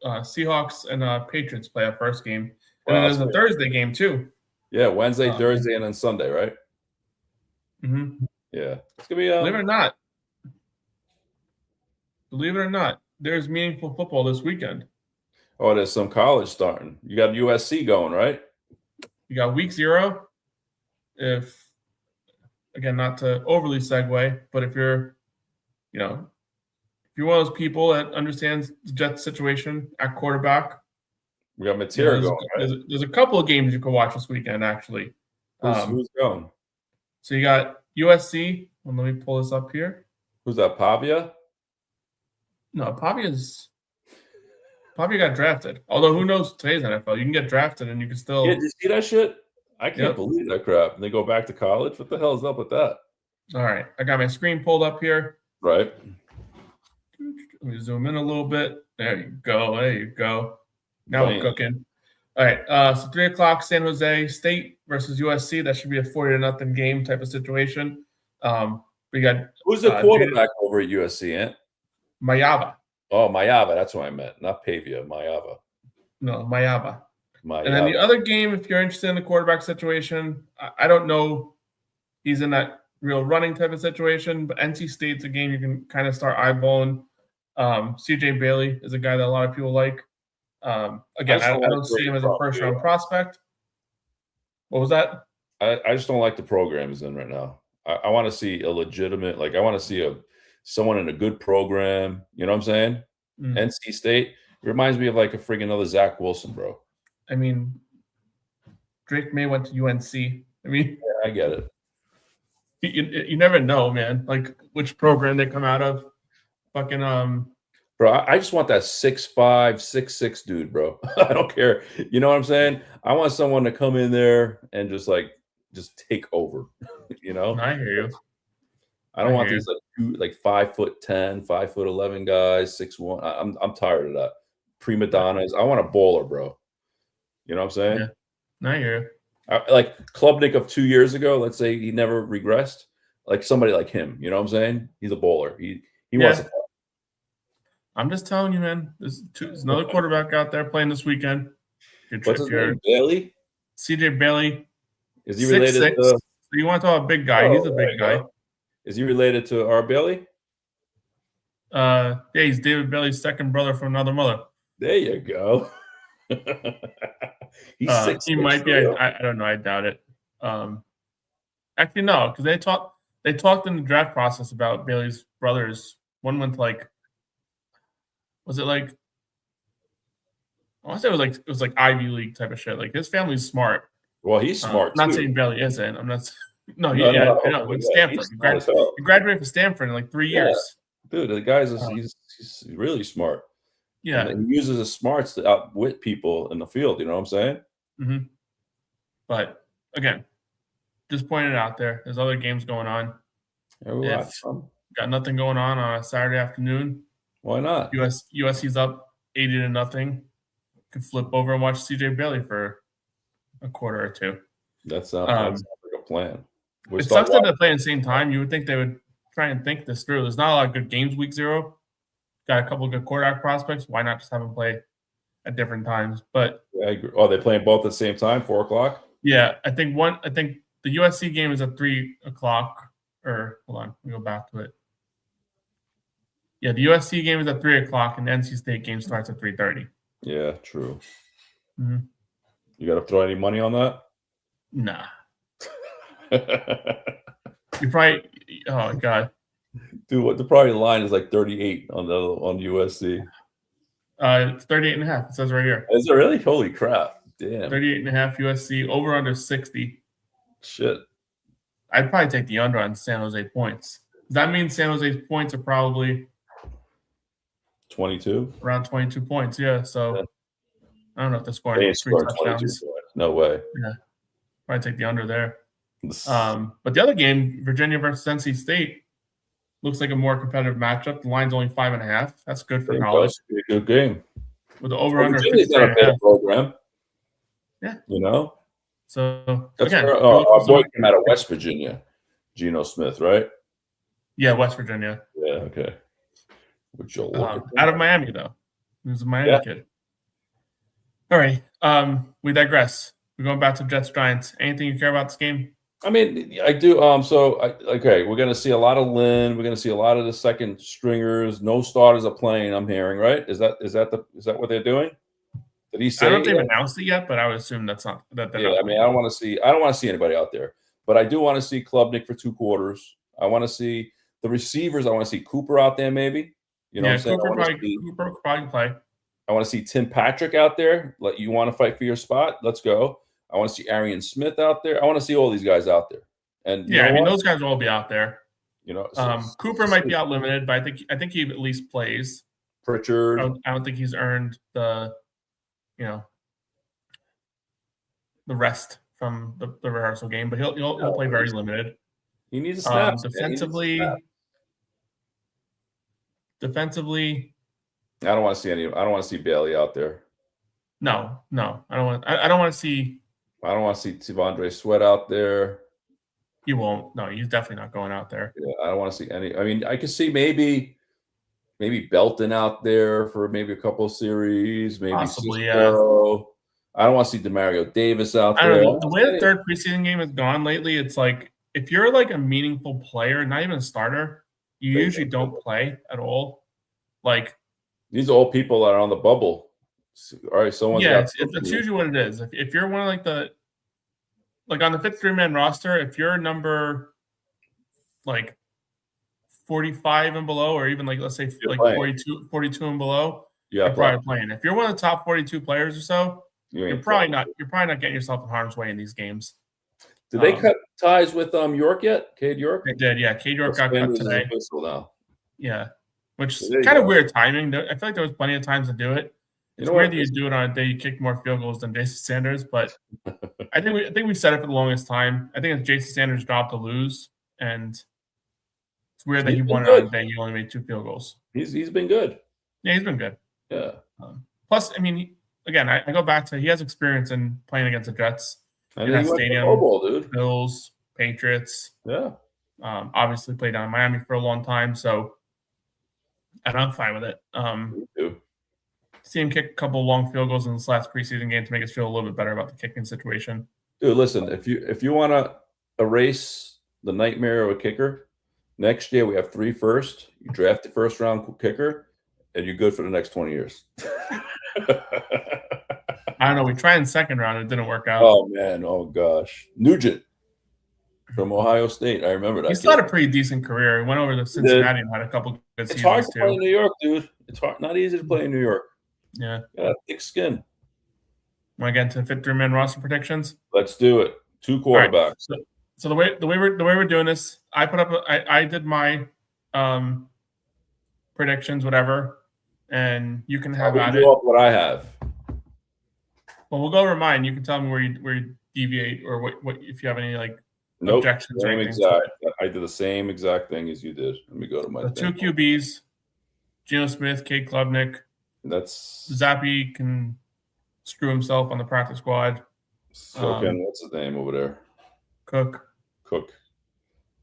Seahawks and Patriots play our first game. And then there's a Thursday game, too. Yeah, Wednesday, Thursday, and then Sunday, right? Yeah. It's going to be Believe it or not, there's meaningful football this weekend. Oh, there's some college starting. You got USC going, right? You got week 0. If, again, not to overly segue, but if you're, you know, if you're one of those people that understands the Jets situation at quarterback, we got material going, right? There's a couple of games you can watch this weekend, actually. Who's going? So you got USC. Well, let me pull this up here. Who's that, Pavia? No, Pavia got drafted. Although, who knows today's NFL? You can get drafted and you can still. Yeah, did you see that shit? I can't believe that crap. And they go back to college? What the hell is up with that? All right. I got my screen pulled up here. Right. Let me zoom in a little bit. There you go. Now we're cooking. All right. So 3 o'clock, San Jose State versus USC. That should be a 40-0 game type of situation. We got who's the quarterback over at USC, Ant? Mayava. Oh, Mayava. That's what I meant. Not Pavia. Mayava. No, Mayava. And then the other game, if you're interested in the quarterback situation, I don't know. He's in that real running type of situation, but NC State's a game you can kind of start eyeballing. CJ Bailey is a guy that a lot of people like. Again, I don't see him as a first-round prospect. What was that? I just don't like the program he's in right now. I want to see a legitimate, like I want to see someone in a good program. You know what I'm saying? NC State. It reminds me of like a friggin' another Zach Wilson, bro. I mean, Drake May went to UNC. I mean, yeah, I get it. You never know, man. Like which program they come out of. Fucking Bro, I just want that 6'5", 6'6" dude, bro. I don't care. You know what I'm saying? I want someone to come in there and just take over. You know? I hear you. I don't want these like 5'10", 5'11" guys, 6'1". I'm tired of that. Prima donnas. I want a bowler, bro. You know what I'm saying? Yeah. I hear you. Like Klubnik of 2 years ago, let's say he never regressed. Like somebody like him. You know what I'm saying? He's a bowler. He wants to play. I'm just telling you, man. There's another quarterback out there playing this weekend. What's his name? Bailey? CJ Bailey. Is he related to? So you want to talk about a big guy? He's a big guy. Is he related to our Bailey? Yeah, he's David Bailey's second brother from another mother. There you go. He's 6'6". He might be. I don't know. I doubt it. Actually, no, because they talked in the draft process about Bailey's brothers. One went like. Was it like? I want to say it was like Ivy League type of shit. Like his family's smart. Well, he's smart. I'm not saying Bailey isn't. I'm not. No, I know. With Stanford, he graduated from Stanford in like 3 years. Dude, the guy's he's really smart. Yeah, and he uses his smarts to outwit people in the field. You know what I'm saying? Mm-hmm. But again, just pointing it out there. There's other games going on. Got nothing going on a Saturday afternoon. Why not? USC's up 80-0. Could flip over and watch CJ Bailey for a quarter or two. That sounds like a plan. It sucks that they play at the same time. You would think they would try and think this through. There's not a lot of good games week 0. Got a couple of good quarterback prospects. Why not just have them play at different times? But Yeah, I agree. Oh, they playing both at the same time, 4:00. yeah, I think the USC game is at 3:00. Or hold on, let me go back to it. Yeah, the USC game is at 3:00, and the NC State game starts at 3:30. Yeah, true. Mm-hmm. You got to throw any money on that? Nah. You probably. Oh god. Dude, what the probably line is like 38 on USC. It's 38.5. It says right here. Is it really? Holy crap. Damn. 38.5 USC, over under 60. Shit. I'd probably take the under on San Jose points. That means San Jose's points are probably 22? around 22 points, yeah. So Yeah. I don't know if they're They scoring ain't 3 scoring 22 touchdowns. points. No way. Yeah. Probably take the under there. But the other game, Virginia versus NC State, looks like a more competitive matchup. The line's only 5.5. That's good for college. Be a good game. With the over-under. Virginia's not a bad program. Yeah. You know? So, That's again. our boy came out of West Virginia. Geno Smith, right? Yeah, West Virginia. Yeah, okay. Which you'll out of Miami, though. He was a Miami kid. All right. We digress. We're going back to Jets-Giants. Anything you care about this game? I mean, I do. Okay, we're going to see a lot of Lynn. We're going to see a lot of the second stringers. No starters are playing. I'm hearing, right? Is that what they're doing? Did he say? I don't know if they've announced it yet, but I would assume that's not that. Yeah, I mean, I don't want to see anybody out there, but I do want to see Klubnik for 2 quarters. I want to see the receivers. I want to see Cooper out there, maybe. You know what I'm saying? Cooper could probably play. I want to see Tim Patrick out there. You want to fight for your spot? Let's go. I want to see Arian Smith out there. I want to see all these guys out there. And yeah, I mean, those guys will all be out there. You know, Cooper might be out limited, but I think he at least plays. Pritchard. I don't think he's earned the rest from the rehearsal game, but he'll play very limited. He needs a snap. Defensively, I don't want to see I don't want to see Bailey out there. No, I don't want. I don't want to see. I don't want to see Tivandre Sweat out there. He won't. No, he's definitely not going out there. Yeah, I don't want to see any. I mean, I could see maybe Belton out there for maybe a couple of series. Maybe possibly, Cisco. Yeah. I don't want to see Demario Davis out there. I don't know. The way the third preseason game has gone lately, it's like if you're like a meaningful player, not even a starter, you usually don't play at all. Like these are all people that are on the bubble. All right, someone's it's usually what it is. If you're one of on the 53-man roster, if you're number like 45 and below, or even let's say 42 and below, you're probably playing. If you're one of the top 42 players or so, you're probably not getting yourself in harm's way in these games. Did they cut ties with York yet? Cade York? They did, yeah. Cade York got cut today. Now. Yeah, which is kind of weird timing. I feel like there was plenty of times to do it. It's weird that you do it on a day you kick more field goals than Jason Sanders, but I think we said it for the longest time. I think it's Jason Sanders' job to lose, and it's weird that he won it on a day he only made 2 field goals. He's been good. Yeah, he's been good. Yeah. Plus, I mean, again, I go back to he has experience in playing against the Jets in that stadium, dude. Bills, Patriots. Yeah. Obviously played down in Miami for a long time, so and I'm fine with it. Me too. See him kick a couple long field goals in this last preseason game to make us feel a little bit better about the kicking situation. Dude, listen, if you want to erase the nightmare of a kicker, next year we have 3 firsts. You draft the first round kicker, and you're good for the next 20 years. I don't know. We tried in second round. It didn't work out. Oh, man. Oh, gosh. Nugent from Ohio State. I remember that. He's had a pretty decent career. He went over to Cincinnati and had a couple good seasons, It's hard to too. play in New York, dude. It's not easy to play in New York. Yeah. Thick skin. Want to get into 53-man roster predictions? Let's do it. 2 quarterbacks. Right. So the way we're doing this, I did my predictions, whatever, and you can have at it. What I have. Well, we'll go over mine. You can tell me where you deviate or what if you have any objections or anything. I did the same exact thing as you did. Let me go to my 2 QBs, Geno Smith, Cade Klubnik. That's Zappy can screw himself on the practice squad. what's his name over there? Cook.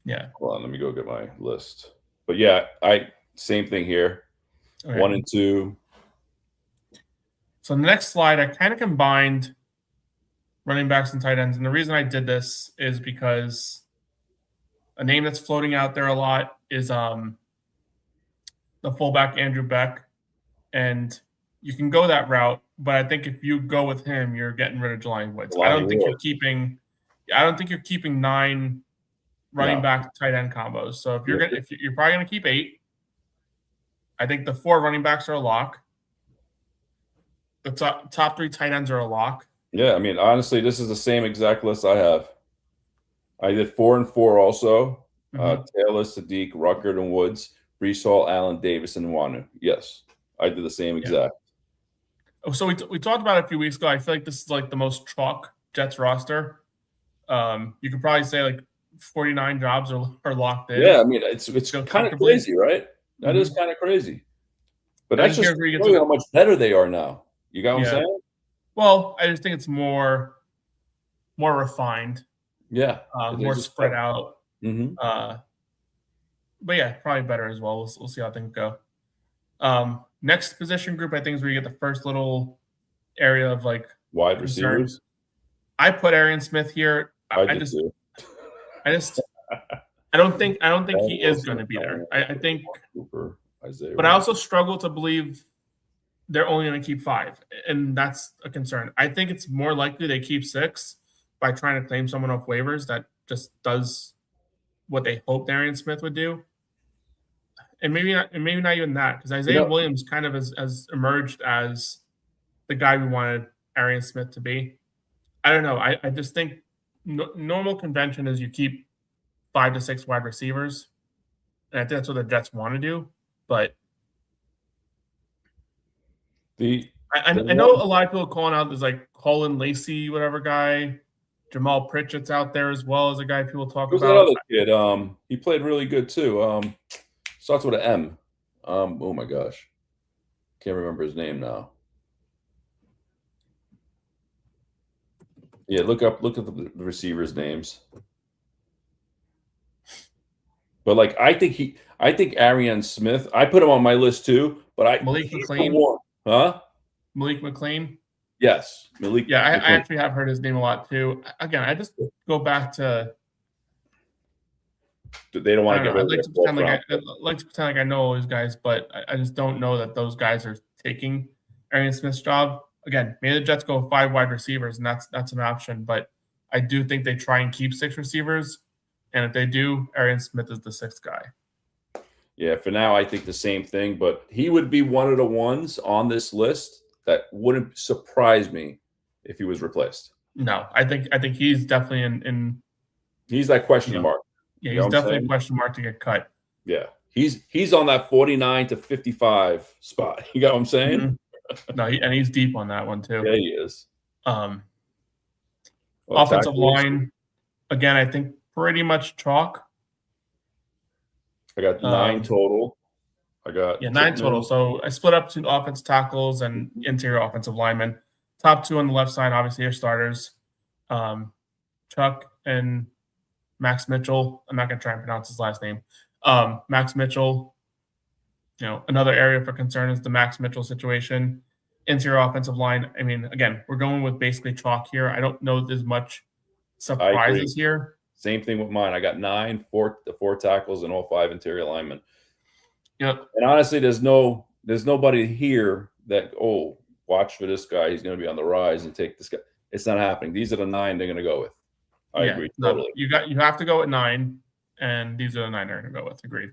Yeah, Yeah. Hold on, let me go get my list. But yeah, same thing here. Okay. 1 and 2. So the next slide, I kind of combined running backs and tight ends, and the reason I did this is because a name that's floating out there a lot is the fullback Andrew Beck, and you can go that route, but I think if you go with him, you're getting rid of Jelani Woods. I don't think you're keeping 9 running back tight end combos. So if you're probably gonna keep 8, I think the 4 running backs are a lock. The top 3 tight ends are a lock. Yeah, I mean, honestly, this is the same exact list I have. I did 4 and 4 also. Taylor, Sadiq, Ruckert, and Woods, Brees Hall, Allen, Davis, and Wanu. Yes, I did the same exact. Oh, so we talked about it a few weeks ago. I feel like this is like the most chalk Jets roster. You could probably say like 49 jobs are locked in. Yeah, I mean, it's kind of crazy, right? That is kind of crazy. But that's just showing how much better they are now. You got what I'm saying? Well, I just think it's more refined. Yeah. More spread out. Mm-hmm. But yeah, probably better as well. We'll see how things go. Next position group, I think, is where you get the first little area of like wide receivers. I put Arian Smith here. I don't think he is going to be there. I think Cooper, Isaiah, but I also struggle to believe they're only going to keep 5, and that's a concern. I think it's more likely they keep 6 by trying to claim someone off waivers that just does what they hoped Arian Smith would do. And maybe not even that, because Isaiah Williams kind of has emerged as the guy we wanted Arian Smith to be. I don't know. I just think normal convention is you keep 5 to 6 wide receivers, and I think that's what the Jets want to do. But I know a lot of people calling out there's like Colin Lacey, whatever guy. Jamal Pritchett's out there as well as a guy people talk about. There's another kid. He played really good too. Starts with an M. Oh my gosh, can't remember his name now. Yeah, look at the receivers' names. But like, I think Arian Smith. I put him on my list too. But Malik McLean, Malik McLean. Yes, Malik. Yeah, I actually have heard his name a lot too. Again, I just go back to. They don't want to get rid of I like to pretend like I know all these guys, but I just don't know that those guys are taking Arian Smith's job. Again, maybe the Jets go 5 wide receivers, and that's an option. But I do think they try and keep 6 receivers, and if they do, Arian Smith is the 6th guy. Yeah, for now, I think the same thing. But he would be one of the ones on this list that wouldn't surprise me if he was replaced. No, I think he's definitely in. He's that question mark. Yeah, he's definitely a question mark to get cut. Yeah, he's on that 49 to 55 spot. You got what I'm saying? Mm-hmm. No, and he's deep on that one too. Yeah, he is. Offensive line, again, I think pretty much chalk. I got 9 total. I got 9 total. So I split up to offensive tackles and interior offensive linemen. Top 2 on the left side, obviously, are starters. Chuck and Max Mitchell. I'm not going to try and pronounce his last name. Max Mitchell. Another area for concern is the Max Mitchell situation. Interior offensive line. I mean, again, we're going with basically chalk here. I don't know there's much surprises here. Same thing with mine. I got 9, 4 tackles, and all 5 interior linemen. Yep. And honestly, there's nobody here that, watch for this guy. He's going to be on the rise and take this guy. It's not happening. These are the 9 they're going to go with. I agree totally. You have to go at 9, and these are the 9 they're going to go with. Agreed.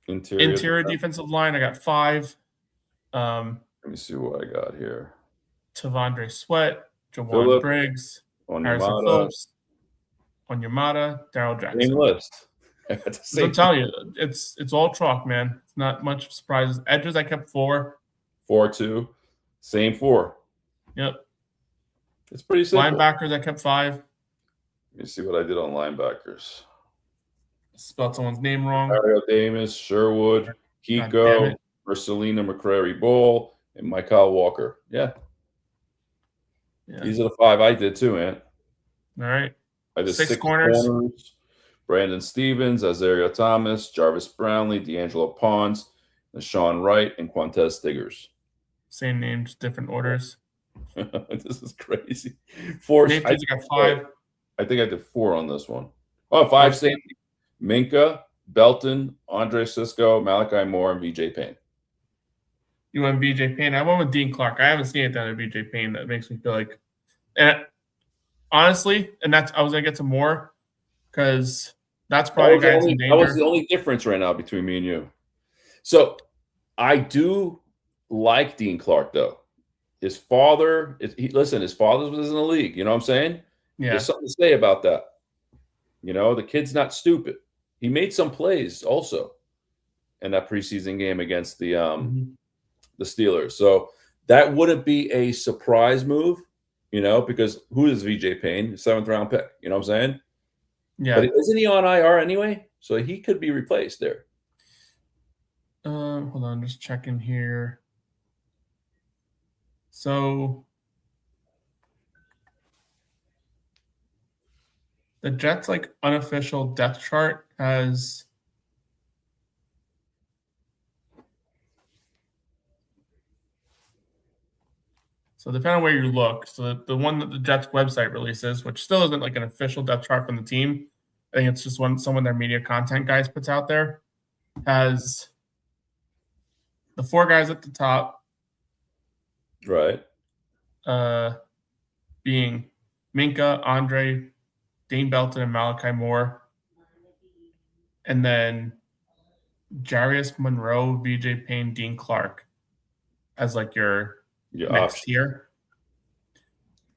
Interior defensive line, I got 5. Let me see what I got here. Tavondre Sweat, Jawan Briggs, Harrison Phillips, Onyemata, Darryl Jackson. Same list. I'm telling you, it's all chalk, man. It's not much surprises. Edges, I kept 4. 4-2. Same 4. Yep. It's pretty simple. Linebackers, I kept 5. Let me see what I did on linebackers. Spelled someone's name wrong. Mario Davis, Sherwood, Kiko, Marcelina McCrary Ball, and Michael Walker. Yeah. These are the 5 I did too, man. All right. I have 6 6 corners. corners. Brandon Stevens, Azaria Thomas, Jarvis Brownlee, D'Angelo Pons, Sean Wright, and Quantez Stiggers. Same names, different orders. This is crazy. 4. Safeties, I got 5. I think I did 4 on this one. Oh, 5 safety. Minka, Belton, Andre Cisco, Malachi Moore, and VJ Payne. You went VJ Payne. I went with Dean Clark. I haven't seen it down to VJ Payne. That makes me feel like, and honestly, and that's, I was gonna get to more because that's probably a guy that's in danger. That was the only difference right now between me and you. So I do like Dean Clark though. His father, his father was in the league. You know what I'm saying? Yeah. There's something to say about that. You know, the kid's not stupid. He made some plays also in that preseason game against the Steelers. So that wouldn't be a surprise move, you know, because who is VJ Payne? 7th round pick. You know what I'm saying? Yeah. But isn't he on IR anyway? So he could be replaced there. Hold on, just checking here. So the Jets like unofficial depth chart has so depending on where you look, so the one that the Jets website releases, which still isn't like an official depth chart from the team, I think it's just some of their media content guys puts out there, has the 4 guys at the top, right? Being Minka, Andre, Dane Belton, and Malachi Moore, and then Jarius Monroe, VJ Payne, Dean Clark as like your next tier.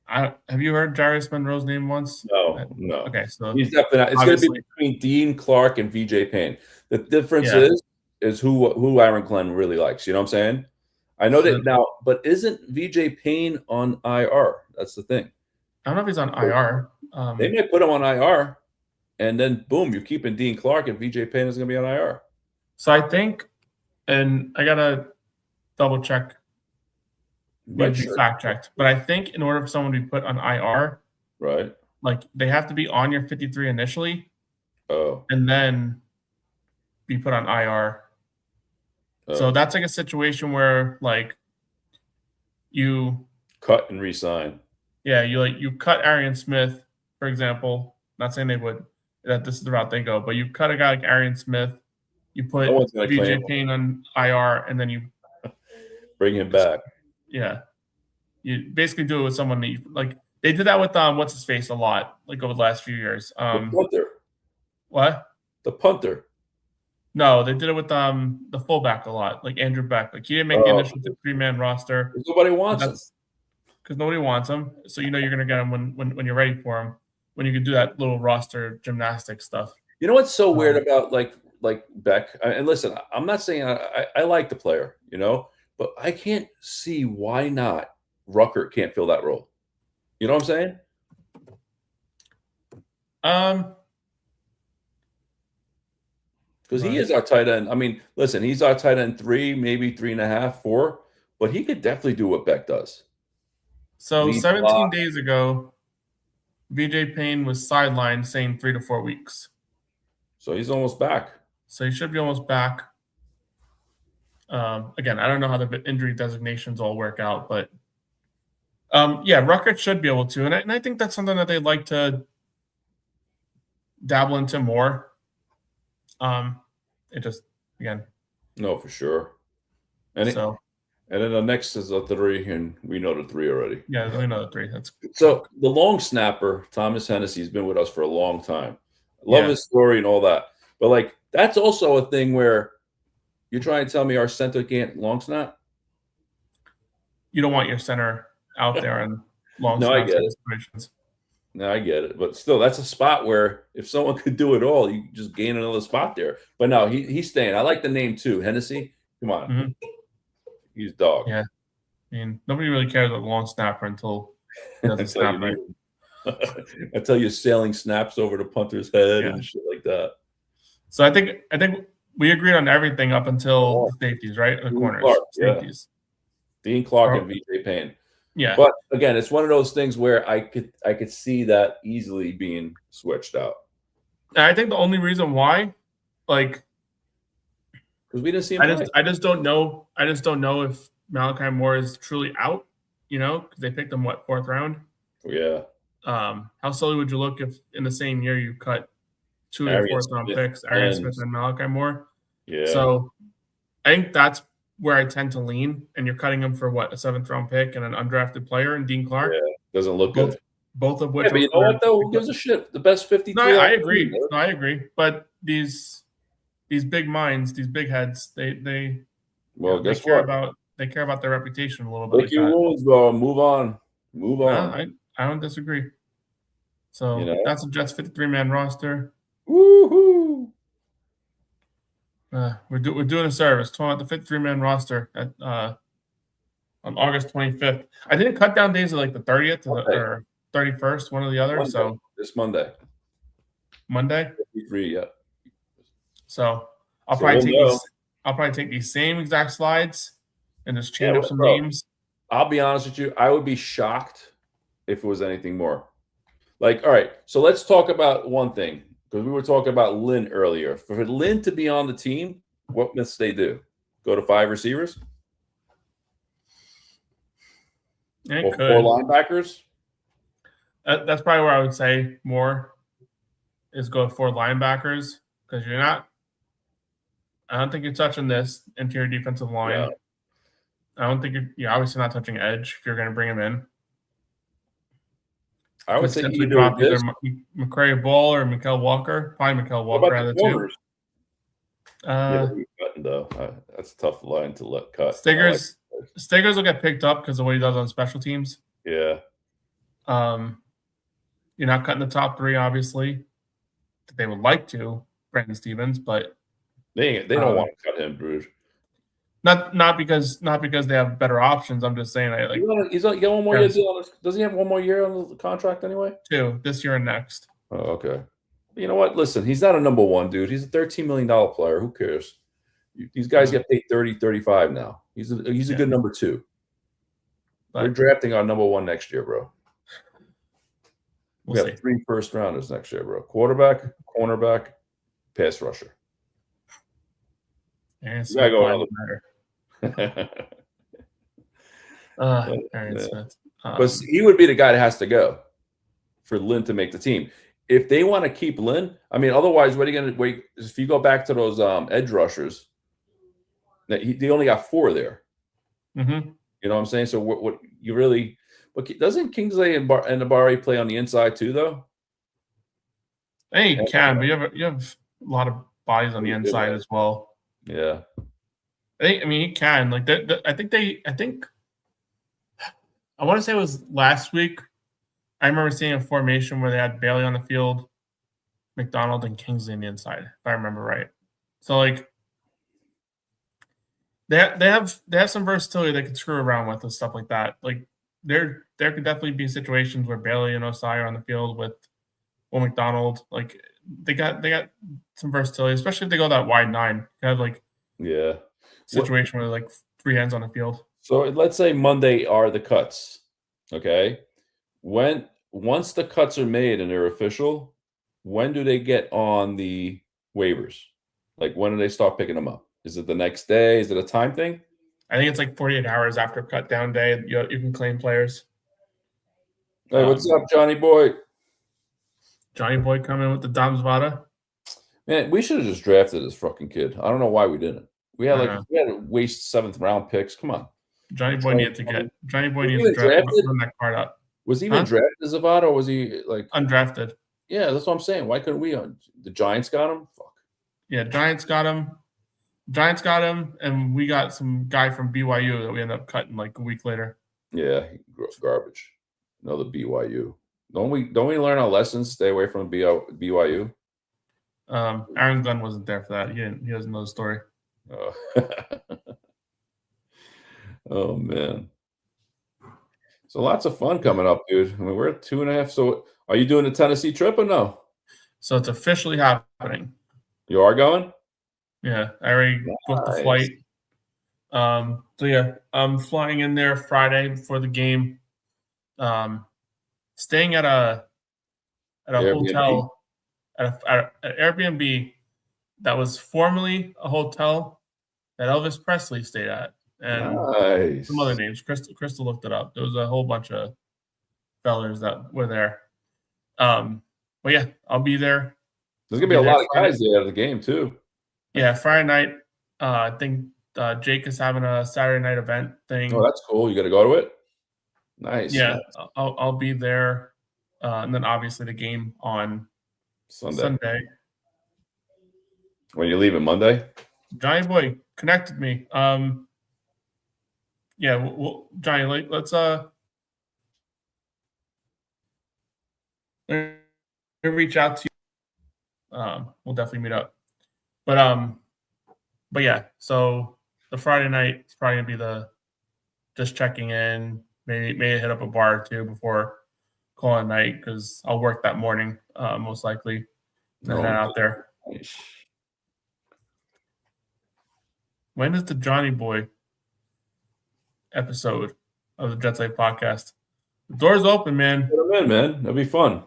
Have you heard Jarius Monroe's name once? No. Okay, so he's definitely. It's going to be between Dean Clark and VJ Payne. The difference is who Aaron Glenn really likes. You know what I'm saying? I know that now, but isn't VJ Payne on IR? That's the thing. I don't know if he's on IR. They might put him on IR, and then boom, you're keeping Dean Clark, and VJ Payne is going to be on IR. So I think, and I gotta double check. Fact checked, but I think in order for someone to be put on IR, right, like they have to be on your 53 initially, and then be put on IR. So that's like a situation where like you cut and re-sign. Yeah, you cut Arian Smith, for example. Not saying they would that this is the route they go, but you cut a guy like Arian Smith, you put VJ Payne on IR, and then you bring him back. Yeah, you basically do it with someone that like. They did that with what's his face a lot, like over the last few years. The punter. What? The punter. No, they did it with the fullback a lot, like Andrew Beck. Like he didn't make the initial 3-man roster. Nobody wants him. Because nobody wants him. So you know you're gonna get him when you're ready for him. When you can do that little roster gymnastic stuff. You know what's so weird about like Beck? And listen, I'm not saying I like the player, you know. But I can't see why not Ruckert can't fill that role. You know what I'm saying? Because he is our tight end. I mean, listen, he's our tight end 3, maybe 3.5, 4, but he could definitely do what Beck does. So 17 days ago, VJ Payne was sidelined saying 3 to 4 weeks. So he's almost back. So he should be almost back. Again, I don't know how the injury designations all work out, but yeah, Ruckert should be able to, and I think that's something that they'd like to dabble into more. It just again, no, for sure. And then the next is a 3, and we know the 3 already. Yeah, we know the 3. That's so the long snapper Thomas Hennessy has been with us for a long time. Love his story and all that, but like that's also a thing where. You're trying to tell me our center can't long snap? You don't want your center out there in long snap situations. No, I get it. But still, that's a spot where if someone could do it all, you just gain another spot there. But no, he's staying. I like the name too. Hennessy. Come on. He's dog. Yeah. I mean, nobody really cares about long snapper until he doesn't snap right. Until you're sailing snaps over the punter's head and shit like that. So I think we agreed on everything up until the safeties, right? The corners, safeties. Dean Clark and VJ Payne. Yeah. But again, it's one of those things where I could see that easily being switched out. And I think the only reason why, like, because we didn't see him play. I just don't know. I just don't know if Malachi Moore is truly out. Because they picked him fourth round. Yeah. How silly would you look if in the same year you cut two of your Arian fourth round Smith picks, Arian Smith and and Malachi Moore? yeah. So I think that's where I tend to lean. And you're cutting him for a seventh round pick and an undrafted player and Dean Clark. Yeah, doesn't look good. Both of which. Yeah, but you know what though? Who gives a shit? The best 53. No, I agree. No, I agree. But these big minds, these big heads, they guess care what? They care about their reputation a little bit. Lick your wounds, bro. Move on. I don't disagree. So that's a Jets 53-man roster. Woohoo! We're doing a service. Talking about the 53-man roster on August 25th. I didn't cut down days of like the 30th or 31st, one or the other. Monday. So this Monday. 53, yeah. So I'll probably take these same exact slides and just change up some names. I'll be honest with you. I would be shocked if it was anything more. Like, all right, so let's talk about one thing, because we were talking about Lynn earlier. For Lynn to be on the team, what must they do? Go to 5 receivers? Or 4 linebackers? That's probably where I would say more is go 4 linebackers, because I don't think you're touching this interior defensive line. Yeah. I don't think you're obviously not touching edge if you're going to bring him in. I would say drop either McCray Ball or Mikael Walker. Probably Mikael Walker out of the two. Cutting though. That's a tough line to let cut. Stiggers will get picked up because of what he does on special teams. Yeah. You're not cutting the top 3, obviously. They would like to, Brandon Stevens, but they don't want to cut him, Bruce. Not because they have better options. I'm just saying, he's got one more year deal. Does he have one more year on the contract anyway? 2 this year and next. Oh, okay. You know what? Listen, he's not a number 1 dude. He's a $13 million player. Who cares? These guys get paid 30, 35 now. He's a good number 2. We're drafting our number 1 next year, bro. We have 3 first rounders next year, bro. Quarterback, cornerback, pass rusher. And you gotta go another matter. But he would be the guy that has to go for Lynn to make the team. If they want to keep Lynn, I mean, otherwise, what are you going to wait? If you go back to those edge rushers, they only got 4 there. Mm-hmm. You know what I'm saying? So what you really? But doesn't Kingsley and Nabari play on the inside too, though? Hey, you can, but you have a lot of bodies on the inside as well. Yeah. He can. Like I think I want to say it was last week. I remember seeing a formation where they had Bailey on the field, McDonald and Kingsley on the inside, if I remember right. So like they have some versatility they could screw around with and stuff like that. Like there could definitely be situations where Bailey and Osai are on the field with Will McDonald. Like they got some versatility, especially if they go that wide 9. You have situation where like 3 ends on the field. So let's say Monday are the cuts. Okay. Once the cuts are made and they're official, when do they get on the waivers? Like when do they start picking them up? Is it the next day? Is it a time thing? I think it's like 48 hours after cut down day. You can claim players. Hey, what's up, Johnny Boy? Johnny Boy coming with the Dom Zvada. Man, we should have just drafted this fucking kid. I don't know why we didn't. We had to waste 7th round picks. Come on. Johnny Boy needs to run that card up. Was he even drafted as Zavada, or was he like undrafted? Yeah, that's what I'm saying. Why couldn't we? The Giants got him. Fuck. Yeah, Giants got him, and we got some guy from BYU that we ended up cutting like a week later. Yeah, garbage. Another BYU. Don't we learn our lessons? Stay away from BYU. Aaron Glenn wasn't there for that. He doesn't know the story. Oh. Oh man. So lots of fun coming up, dude. I mean, we're at 2.5. So are you doing the Tennessee trip or no? So it's officially happening. You are going? Yeah, I already booked the flight. So yeah, I'm flying in there Friday before the game. staying at a Airbnb? hotel at an Airbnb that was formerly a hotel that Elvis Presley stayed at, and Nice. some other names. Crystal looked it up. There was a whole bunch of fellers that were there. But yeah, I'll be there. There's gonna be a lot of guys there at the game too. Yeah, Friday night. I think Jake is having a Saturday night event thing. Oh, that's cool. You got to go to it. Nice. Yeah, nice. I'll be there, and then obviously the game on Sunday. When you leaving Monday? Johnny boy connected me. Yeah, well, Johnny, let's reach out to you. We'll definitely meet up. But yeah, so the Friday night is probably gonna be the just checking in, maybe hit up a bar or two before calling night because I'll work that morning, most likely. And head out there. Nice. When is the Johnny Boy episode of the Jets Life podcast? The door's open, man. Put 'em in, man. That'll be fun.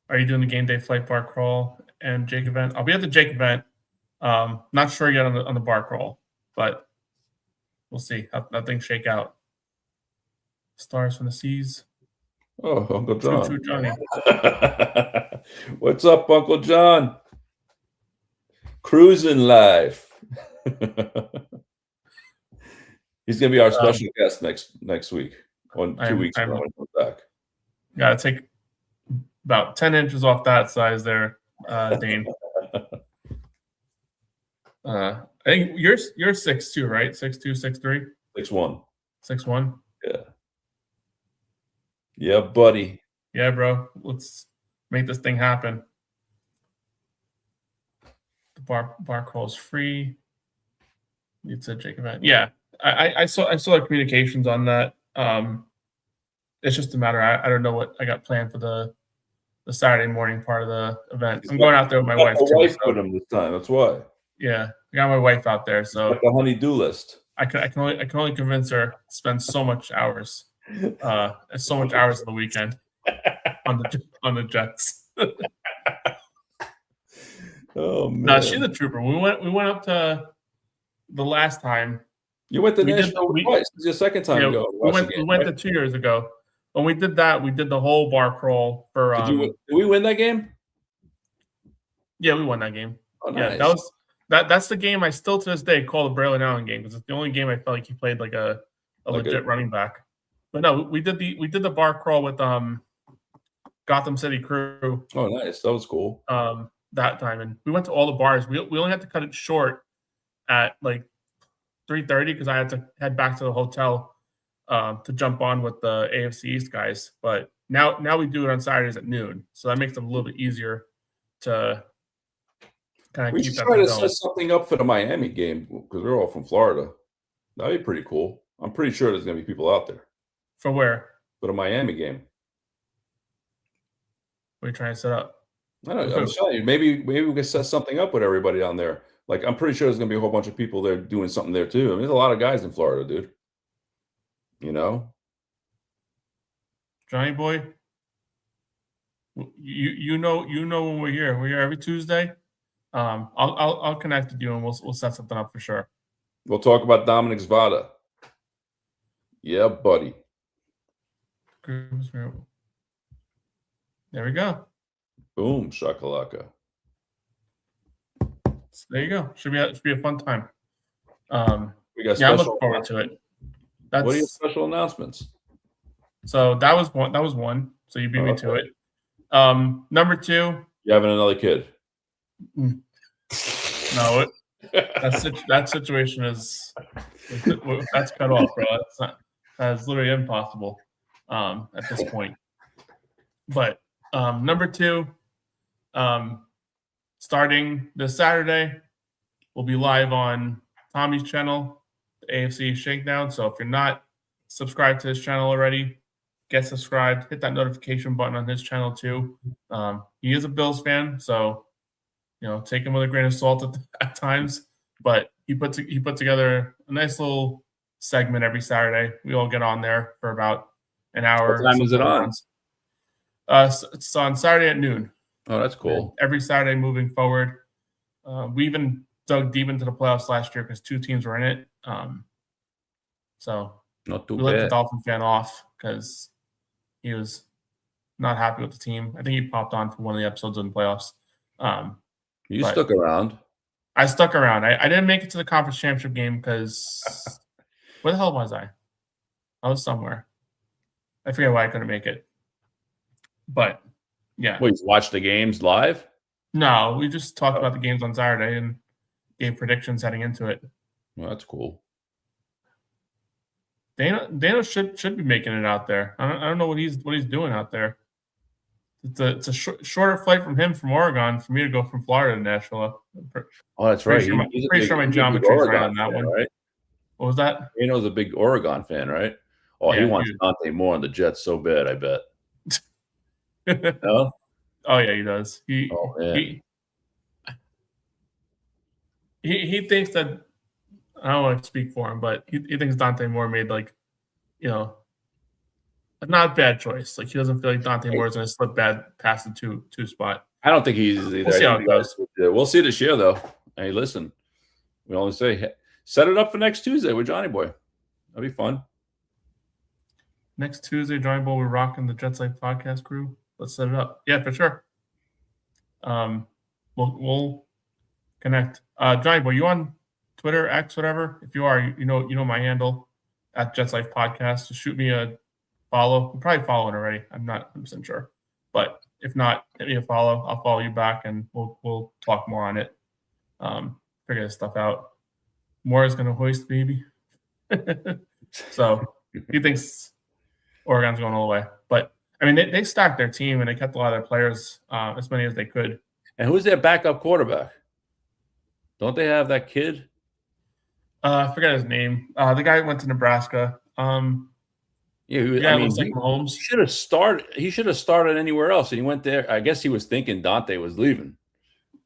Are you doing the game day flight bar crawl and Jake event? I'll be at the Jake event. Not sure yet on the bar crawl, but we'll see how things shake out. Stars from the seas. Oh, Uncle John. True, Johnny. What's up, Uncle John? Cruising life. He's gonna be our special guest next week. 2 weeks from now when he comes back. Gotta take about 10 inches off that size there, Dane. I think you're 6'2", right? 6'2", 6'3"? 6'1". 6'1"? Yeah. Yeah, buddy. Yeah, bro. Let's make this thing happen. The bar crawl is free. It's a Jake event. Yeah. I saw the communications on that. It's just a matter. I don't know what I got planned for the Saturday morning part of the event. I'm going out there with my wife. The wife put him this time. That's why. Yeah, I got my wife out there, so like the honey-do list. I can only convince her to spend so much hours of the weekend on the Jets. Oh man! No, she's a trooper. We went up to the last time. You went to Nashville twice. This is your second time. Yeah, we went to 2 years ago. When we did that, we did the whole bar crawl for. Did we win that game? Yeah, we won that game. Oh, nice. Yeah, that's the game I still to this day call the Braylon Allen game because it's the only game I felt like he played like a legit running back. But no, we did the bar crawl with Gotham City Crew. Oh, nice. That was cool. That time, and we went to all the bars. We only had to cut it short at like 3:30 because I had to head back to the hotel to jump on with the AFC East guys. But now we do it on Saturdays at noon, so that makes it a little bit easier to kind of keep that. We should try to set something up for the Miami game because we're all from Florida. That'd be pretty cool. I'm pretty sure there's going to be people out there. For where? For the Miami game. What are you trying to set up? I don't know. I'm telling you, maybe we can set something up with everybody down there. Like, I'm pretty sure there's going to be a whole bunch of people there doing something there too. I mean, there's a lot of guys in Florida, dude. You know, Johnny boy. You know when we're here. We're here every Tuesday. I'll connect with you and we'll set something up for sure. We'll talk about Dominic Zvada. Yeah, buddy. There we go. Boom, shakalaka. So there you go. Should be a fun time. We got I'm looking forward to it. What are your special announcements? So that was one. So you beat me to it. Number 2. You having another kid? No, that situation is that's cut off, bro. That's literally impossible at this point. But number 2, starting this Saturday, we'll be live on Tommy's channel, the AFC Shakedown. So if you're not subscribed to his channel already, get subscribed. Hit that notification button on his channel too. He is a Bills fan, so take him with a grain of salt at times. But he put together a nice little segment every Saturday. We all get on there for about an hour. What time is it on? It's on Saturday at noon. Oh, that's cool. And every Saturday moving forward. We even dug deep into the playoffs last year because 2 teams were in it. So Not too we let the bad. Dolphin fan off because he was not happy with the team. I think he popped on for one of the episodes in the playoffs. You but stuck around. I stuck around. I didn't make it to the conference championship game because where the hell was I? I was somewhere. I forget why I couldn't make it. But yeah. Wait, you watched the games live? No, we just talked about the games on Saturday and gave predictions heading into it. Well, that's cool. Dana should be making it out there. I don't know what he's doing out there. It's a shorter flight from him from Oregon for me to go from Florida to Nashville. Oh, that's right. Pretty sure my geometry is right on that one. Right? What was that? Dano's a big Oregon fan, right? Oh, yeah, he wants Dante Moore on the Jets so bad, I bet. No? Oh yeah, he does. He thinks that, I don't want to speak for him, but he thinks Dante Moore made a not bad choice. Like he doesn't feel like Dante Moore is going to slip bad past the two spot. I don't think he's either. We'll see how it goes. We'll see this year though. Hey, listen, we always say set it up for next Tuesday with Johnny Boy. That'll be fun. Next Tuesday, Johnny Boy, we're rocking the Jets Life podcast crew. Let's set it up. Yeah, for sure. We'll connect. Johnny Boy, you on Twitter, X, whatever? If you are, you know my handle at Jets Life Podcast. Just shoot me a follow. I'm probably following already. I'm not 100% sure, but if not, hit me a follow. I'll follow you back, and we'll talk more on it. Figure this stuff out. Moore is going to hoist, baby. So he thinks Oregon's going all the way, but I mean they stacked their team and they kept a lot of their players, as many as they could. And who's their backup quarterback? Don't they have that kid? I forget his name. The guy who went to Nebraska. Looks like Mahomes. He should have started anywhere else, and he went there. I guess he was thinking Dante was leaving.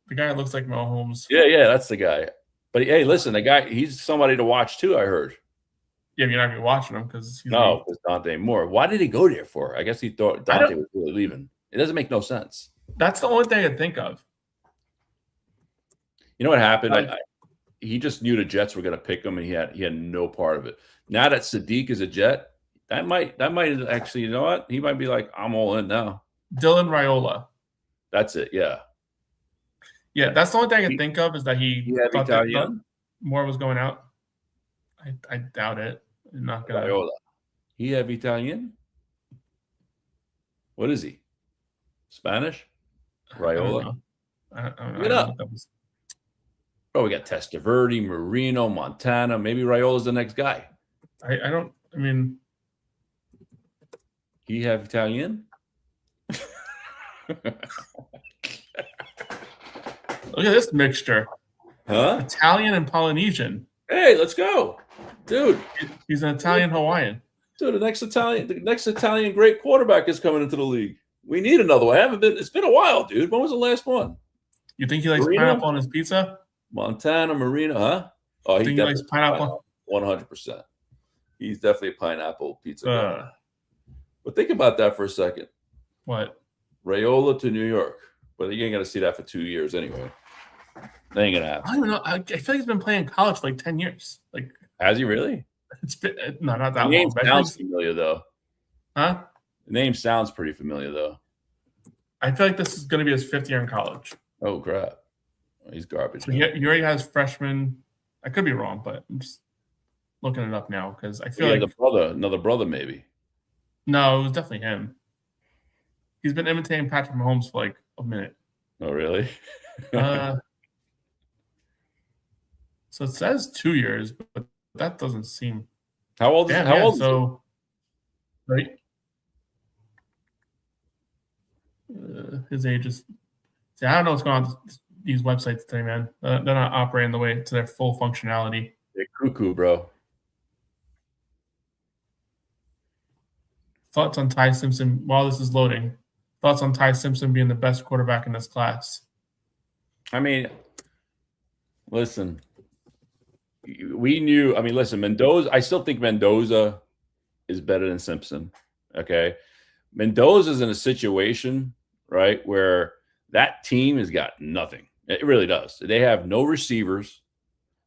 The guy looks like Mahomes. Yeah, that's the guy. But hey, listen, the guy, he's somebody to watch too, I heard. Yeah, you're not going to be watching him because it's Dante Moore. Why did he go there for? I guess he thought Dante was really leaving. It doesn't make no sense. That's the only thing I can think of. You know what happened? He just knew the Jets were going to pick him, and he had no part of it. Now that Sadiq is a Jet, that might actually, you know what? He might be like, I'm all in now. Dylan Raiola. That's it. Yeah. Yeah, that's the only thing I can think of is that he thought that Moore was going out. I doubt it. I'm not gonna. Raiola. He have Italian? What is he? Spanish? Raiola? I don't know. Look it up. Bro, we got Testaverde, Marino, Montana. Maybe Raiola's the next guy. He have Italian? Look at this mixture. Huh? Italian and Polynesian. Hey, let's go. Dude. He's an Italian Hawaiian. Dude, the next Italian great quarterback is coming into the league. We need another one. It's been a while, dude. When was the last one? You think he likes pineapple on his pizza? Montana, Marino, huh? Oh, he likes pineapple? 100%. He's definitely a pineapple pizza guy. But think about that for a second. What? Raiola to New York. But you ain't going to see that for 2 years anyway. That ain't going to happen. I don't know. I feel like he's been playing college for like 10 years. Like, has he really? It's been not that long. The name sounds familiar, though. Huh? The name sounds pretty familiar, though. I feel like this is going to be his 5th year in college. Oh, crap. He's garbage. So he already has freshman. I could be wrong, but I'm just looking it up now because I feel like another brother, maybe. No, it was definitely him. He's been imitating Patrick Mahomes for like a minute. Oh, really? So it says 2 years, but that doesn't seem. How old is he? So, right. His age is. See, I don't know what's going on with these websites today, man. They're not operating the way to their full functionality. They're cuckoo, bro. Thoughts on Ty Simpson while this is loading? Thoughts on Ty Simpson being the best quarterback in this class? I mean, listen. we knew. I mean, listen, Mendoza. I still think Mendoza is better than Simpson. Okay, Mendoza's in a situation, right, where that team has got nothing. It really does. They have no receivers.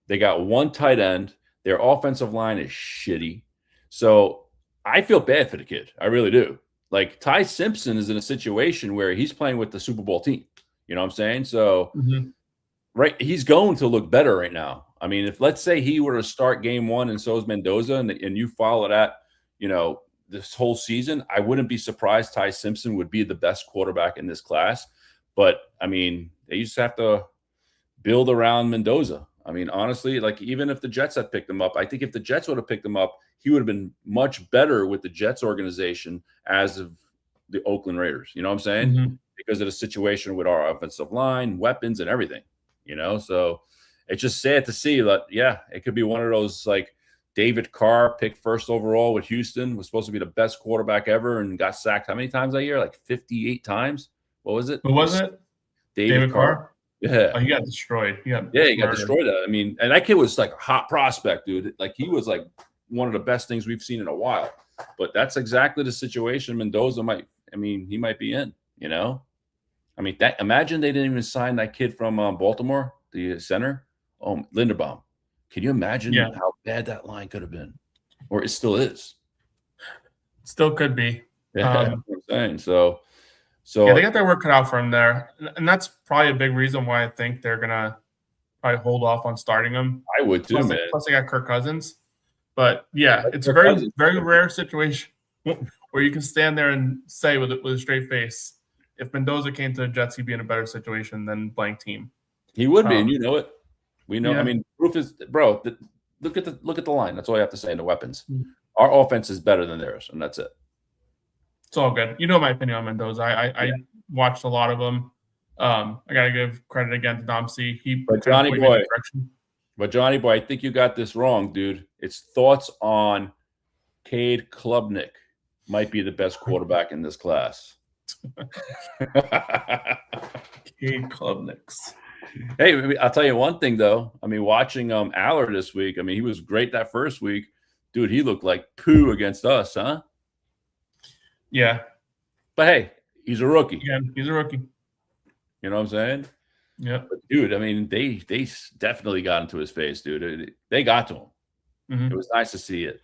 They got one tight end. Their offensive line is shitty. So I feel bad for the kid. I really do. Like Ty Simpson is in a situation where he's playing with the Super Bowl team. You know what I'm saying? So right, he's going to look better right now. I mean, if let's say he were to start game one and so is Mendoza, and you follow that, this whole season, I wouldn't be surprised Ty Simpson would be the best quarterback in this class. But I mean, they just have to build around Mendoza. I mean, honestly, like even if the Jets had picked him up, I think if the Jets would have picked him up, he would have been much better with the Jets organization as of the Oakland Raiders. You know what I'm saying? Because of the situation with our offensive line, weapons, and everything. So it's just sad to see that. Yeah, it could be one of those like David Carr picked first overall with Houston, was supposed to be the best quarterback ever and got sacked how many times that year? Like 58 times. What was it? Who was it? David Carr. Yeah. Oh, he got destroyed. He got destroyed. I mean, and that kid was like a hot prospect, dude. Like he was like one of the best things we've seen in a while. But that's exactly the situation Mendoza he might be in, I mean, imagine they didn't even sign that kid from Baltimore, the center, Linderbaum. Can you imagine how bad that line could have been? Or it still is. Still could be. Yeah, that's what I'm saying. So yeah, they got their work cut out for him there. And that's probably a big reason why I think they're going to probably hold off on starting him. I would too, man. Plus they got Kirk Cousins. But yeah, it's a very, very rare situation where you can stand there and say with a straight face, if Mendoza came to the Jets, he'd be in a better situation than blank team. He would be, and you know it. We know. Yeah. I mean, proof is, bro. Look at the line. That's all I have to say. And the weapons. Our offense is better than theirs, and that's it. It's all good. You know my opinion on Mendoza. I watched a lot of them. I got to give credit again to Dom C. But Johnny Boy, I think you got this wrong, dude. It's thoughts on Cade Klubnik might be the best quarterback in this class. Cade Klubniks. Hey, I'll tell you one thing though. I mean, watching Aller this week. I mean, he was great that first week, dude. He looked like poo against us, huh? Yeah. But hey, he's a rookie. Yeah, he's a rookie. You know what I'm saying? Yeah. But dude, I mean, they definitely got into his face, dude. They got to him. It was nice to see it.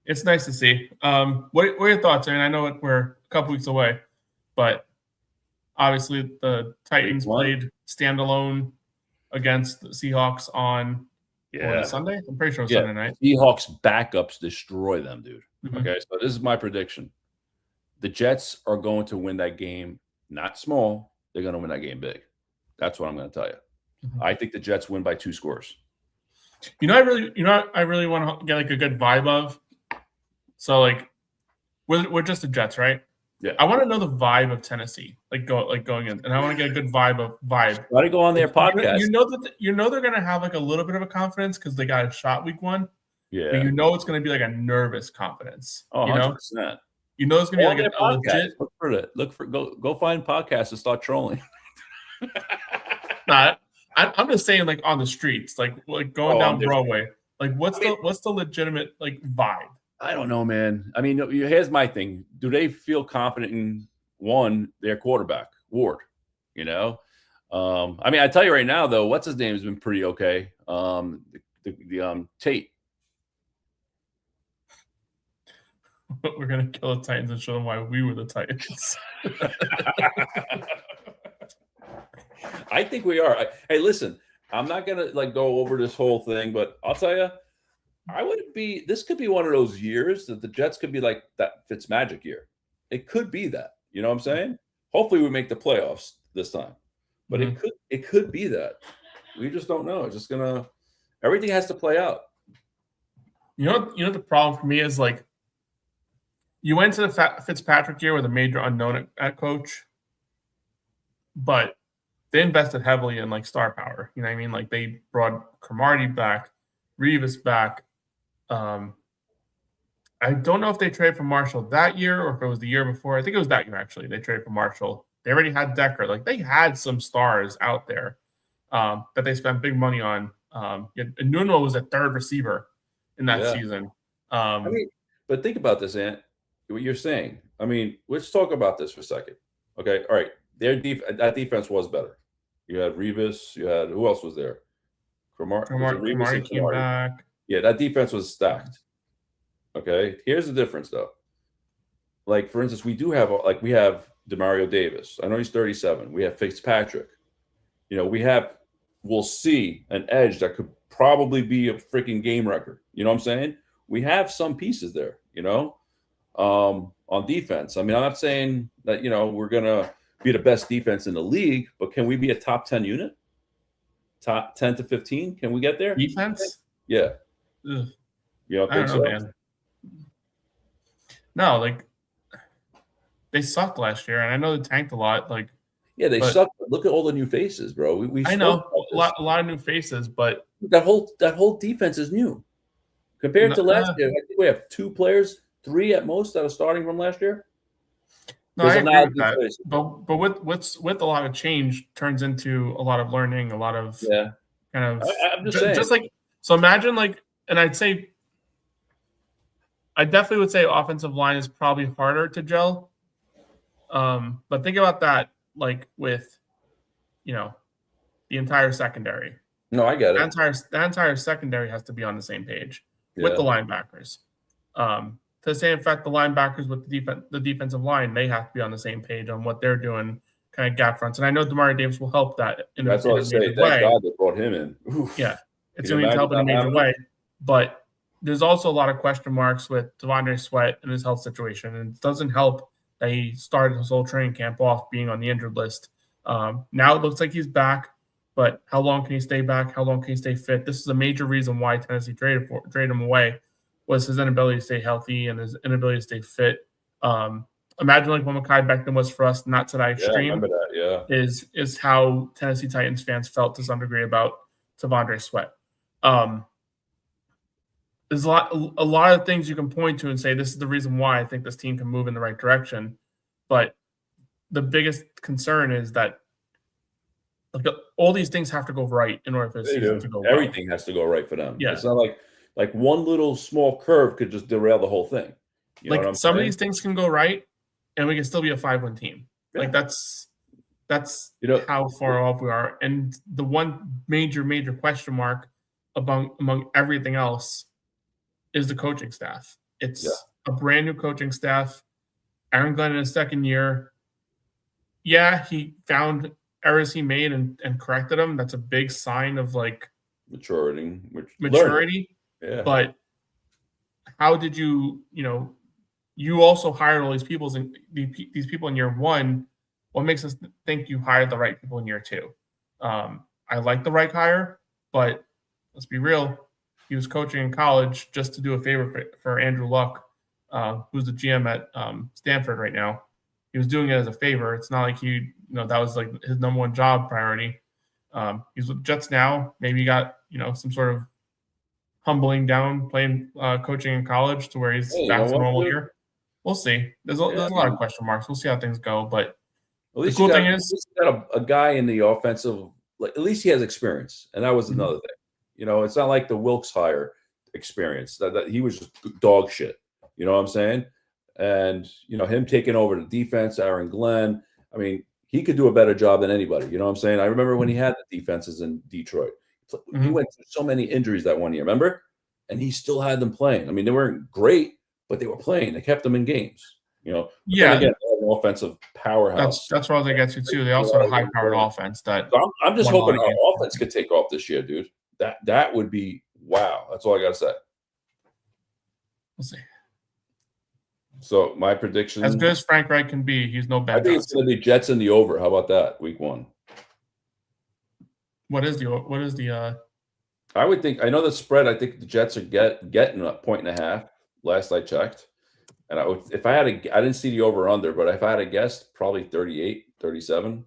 It's nice to see. What are your thoughts? I mean, I know we're a couple weeks away, but obviously the Titans played standalone against the Seahawks on Sunday. I'm pretty sure it was Sunday night. Seahawks backups destroy them, dude. Okay, so this is my prediction. The Jets are going to win that game, not small. They're going to win that game big. That's what I'm going to tell you. I think the Jets win by 2 scores. I really want to get like a good vibe of. So like, we're just the Jets, right? Yeah. I want to know the vibe of Tennessee, going in, and I want to get a good vibe. Got to go on their podcast. You know they're gonna have like a little bit of a confidence because they got a shot week 1. Yeah. But it's gonna be like a nervous confidence. Oh, 100%. It's gonna be like a legit. Look for it. Go find podcasts and start trolling. Nah, I'm just saying like on the streets, like going down Broadway. Like what's the legitimate like vibe? I don't know, man. I mean, here's my thing. Do they feel confident in their quarterback, Ward? I mean, I tell you right now, though, what's his name has been pretty okay. Tate. We're gonna kill the Titans and show them why we were the Titans. I think we are. Hey, listen, I'm not gonna go over this whole thing, but I'll tell you. This could be one of those years that the Jets could be like that Fitzmagic year. It could be that. You know what I'm saying? Hopefully we make the playoffs this time. But it could be that. We just don't know. It's just everything has to play out. The problem for me is like you went to the Fitzpatrick year with a major unknown at coach, but they invested heavily in like star power. You know what I mean? Like they brought Cromartie back, Revis back. I don't know if they traded for Marshall that year or if it was the year before. I think it was that year, actually. They traded for Marshall. They already had Decker. Like, they had some stars out there that they spent big money on. Nuno was a third receiver in that season. I mean, but think about this, Ant. What you're saying. I mean, let's talk about this for a second. Okay, all right. That defense was better. You had Revis. You had who else was there? Kamari came back. Yeah, that defense was stacked. Okay, here's the difference though. Like for instance, we have Demario Davis. I know he's 37. We have Fitzpatrick. We'll see an edge that could probably be a freaking game record. You know what I'm saying? We have some pieces there, on defense. I mean, I'm not saying that, we're going to be the best defense in the league, but can we be a top 10 unit? Top 10 to 15? Can we get there? Defense? Yeah. Ugh. You don't think so? Man. No, like they sucked last year, and I know they tanked a lot. They sucked. Look at all the new faces, bro. I know a lot of new faces, but that whole defense is new compared to last year. I think we have 2 players, 3 at most that are starting from last year. No, I agree with that. But with a lot of change turns into a lot of learning, a lot of kind of. I'm just saying. So imagine and I definitely would say offensive line is probably harder to gel. But think about that, with, the entire secondary. No, I get it. The entire secondary has to be on the same page with the linebackers. To the same effect, the linebackers with the defensive line, they have to be on the same page on what they're doing, kind of gap fronts. And I know Demario Davis will help that in a major way. Thank God they brought him in. Oof. Yeah, it's going to help in a major way. But there's also a lot of question marks with Devondre Sweat and his health situation. And it doesn't help that he started his whole training camp off being on the injured list. Now it looks like he's back, but how long can he stay back? How long can he stay fit? This is a major reason why Tennessee traded him away, was his inability to stay healthy and his inability to stay fit. Imagine what Mekhi Becton was for us, not to that extreme. Yeah, I remember that, is how Tennessee Titans fans felt to some degree about Devondre Sweat. There's a lot of things you can point to and say this is the reason why I think this team can move in the right direction. But the biggest concern is that all these things have to go right in order for the season to go well. Everything has to go right for them. Yeah. It's not like one little small curve could just derail the whole thing. You know what I'm some saying? of these things can go right, and we can still be a 5-win team. Yeah. That's how far off we are. And the one major question mark among everything else is the coaching staff. It's a brand new coaching staff. Aaron Glenn in his second year. Yeah, he found errors he made and corrected them. That's a big sign of maturity. Yeah. But how did you also hired all these people in year one? What makes us think you hired the right people in year two? I like the right hire, but let's be real. He was coaching in college just to do a favor for Andrew Luck, who's the GM at Stanford right now. He was doing it as a favor. It's not like that was his number one job priority. He's with Jets now. Maybe he got some sort of humbling down playing coaching in college to where he's back to normal here. We'll see. There's a lot of question marks. We'll see how things go. But the cool thing is, you got a guy in the offensive. At least he has experience, and that was another thing. It's not like the Wilkes hire experience that he was just dog shit. You know what I'm saying? And him taking over the defense, Aaron Glenn. I mean, he could do a better job than anybody. You know what I'm saying? I remember when he had the defenses in Detroit. He went through so many injuries that one year, remember? And he still had them playing. I mean, they weren't great, but they were playing. They kept them in games. Again, an offensive powerhouse. That's what I was going to get to too. They also had a high-powered offense. I'm just hoping our offense could take off this year, dude. That would be wow. That's all I got to say. We'll see. So my prediction, as good as Frank Reich can be, he's no bad. I think it's going to be Jets in the over. How about that? Week 1. What is the? I would think. I know the spread. I think the Jets are getting a 1.5. Last I checked, and I didn't see the over under, but if I had a guess, probably 38, 37.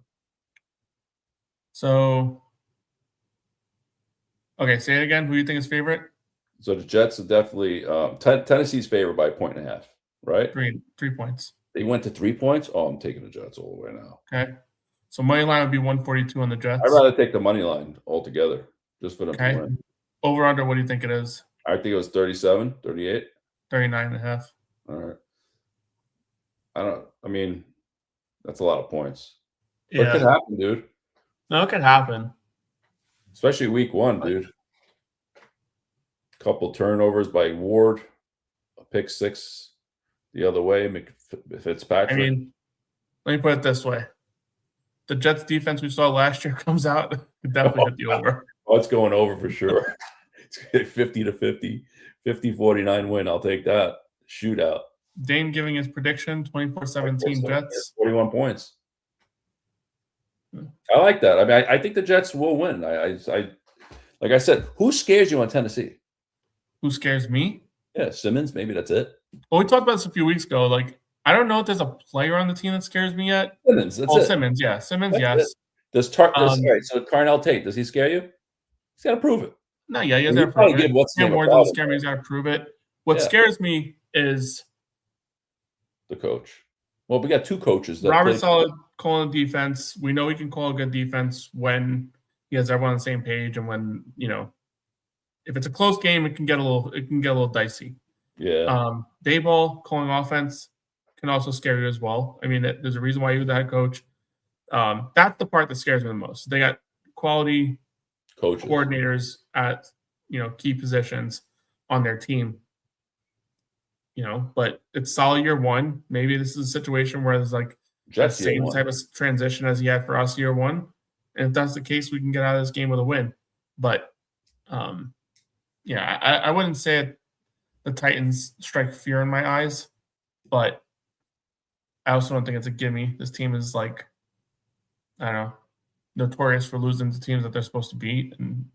So, okay, say it again. Who do you think is favorite? So the Jets are definitely Tennessee's favored by 1.5. Right? 3 points. They went to 3 points. Oh, I'm taking the Jets all the way now. Okay. So money line would be 142 on the Jets. I'd rather take the money line altogether. just for them Okay. to win. Over under, what do you think it is? I think it was 37, 38. 39.5. All right. I mean, that's a lot of points. But it could Yeah. happen, dude. No, it could happen. Especially week 1, dude. Couple turnovers by Ward, a pick 6 the other way, Fitzpatrick. I mean, let me put it this way. The Jets defense we saw last year comes out, could definitely hit the over. Oh, it's going over for sure. It's 50-50, 50-49 win. I'll take that. Shootout. Dane giving his prediction, 24-17 Jets. 41 points. I like that. I mean, I think the Jets will win. I like I said, who scares you on Tennessee? Who scares me? Yeah, Simmons. Maybe that's it. Well, we talked about this a few weeks ago. Like, I don't know if there's a player on the team that scares me yet. Simmons. That's it. Simmons, yeah. Simmons, That's yes. All right, so Carnell Tate, does he scare you? He's got to prove it. No, yeah, he has to prove it. Cam Ward doesn't scare me. He's got to prove it. What scares me is the coach. Well, we got 2 coaches. Robert Saleh calling defense. We know he can call a good defense when he has everyone on the same page, and when if it's a close game, it can get a little dicey. Yeah. Dayball calling offense can also scare you as well. I mean, there's a reason why he was the head coach. That's the part that scares me the most. They got quality coordinators at key positions on their team. But it's solid year 1. Maybe this is a situation where there's like the same type of transition as he had for us year 1. And if that's the case, we can get out of this game with a win. But I wouldn't say the Titans strike fear in my eyes, but I also don't think it's a gimme. This team is like, I don't know, notorious for losing to teams that they're supposed to beat, and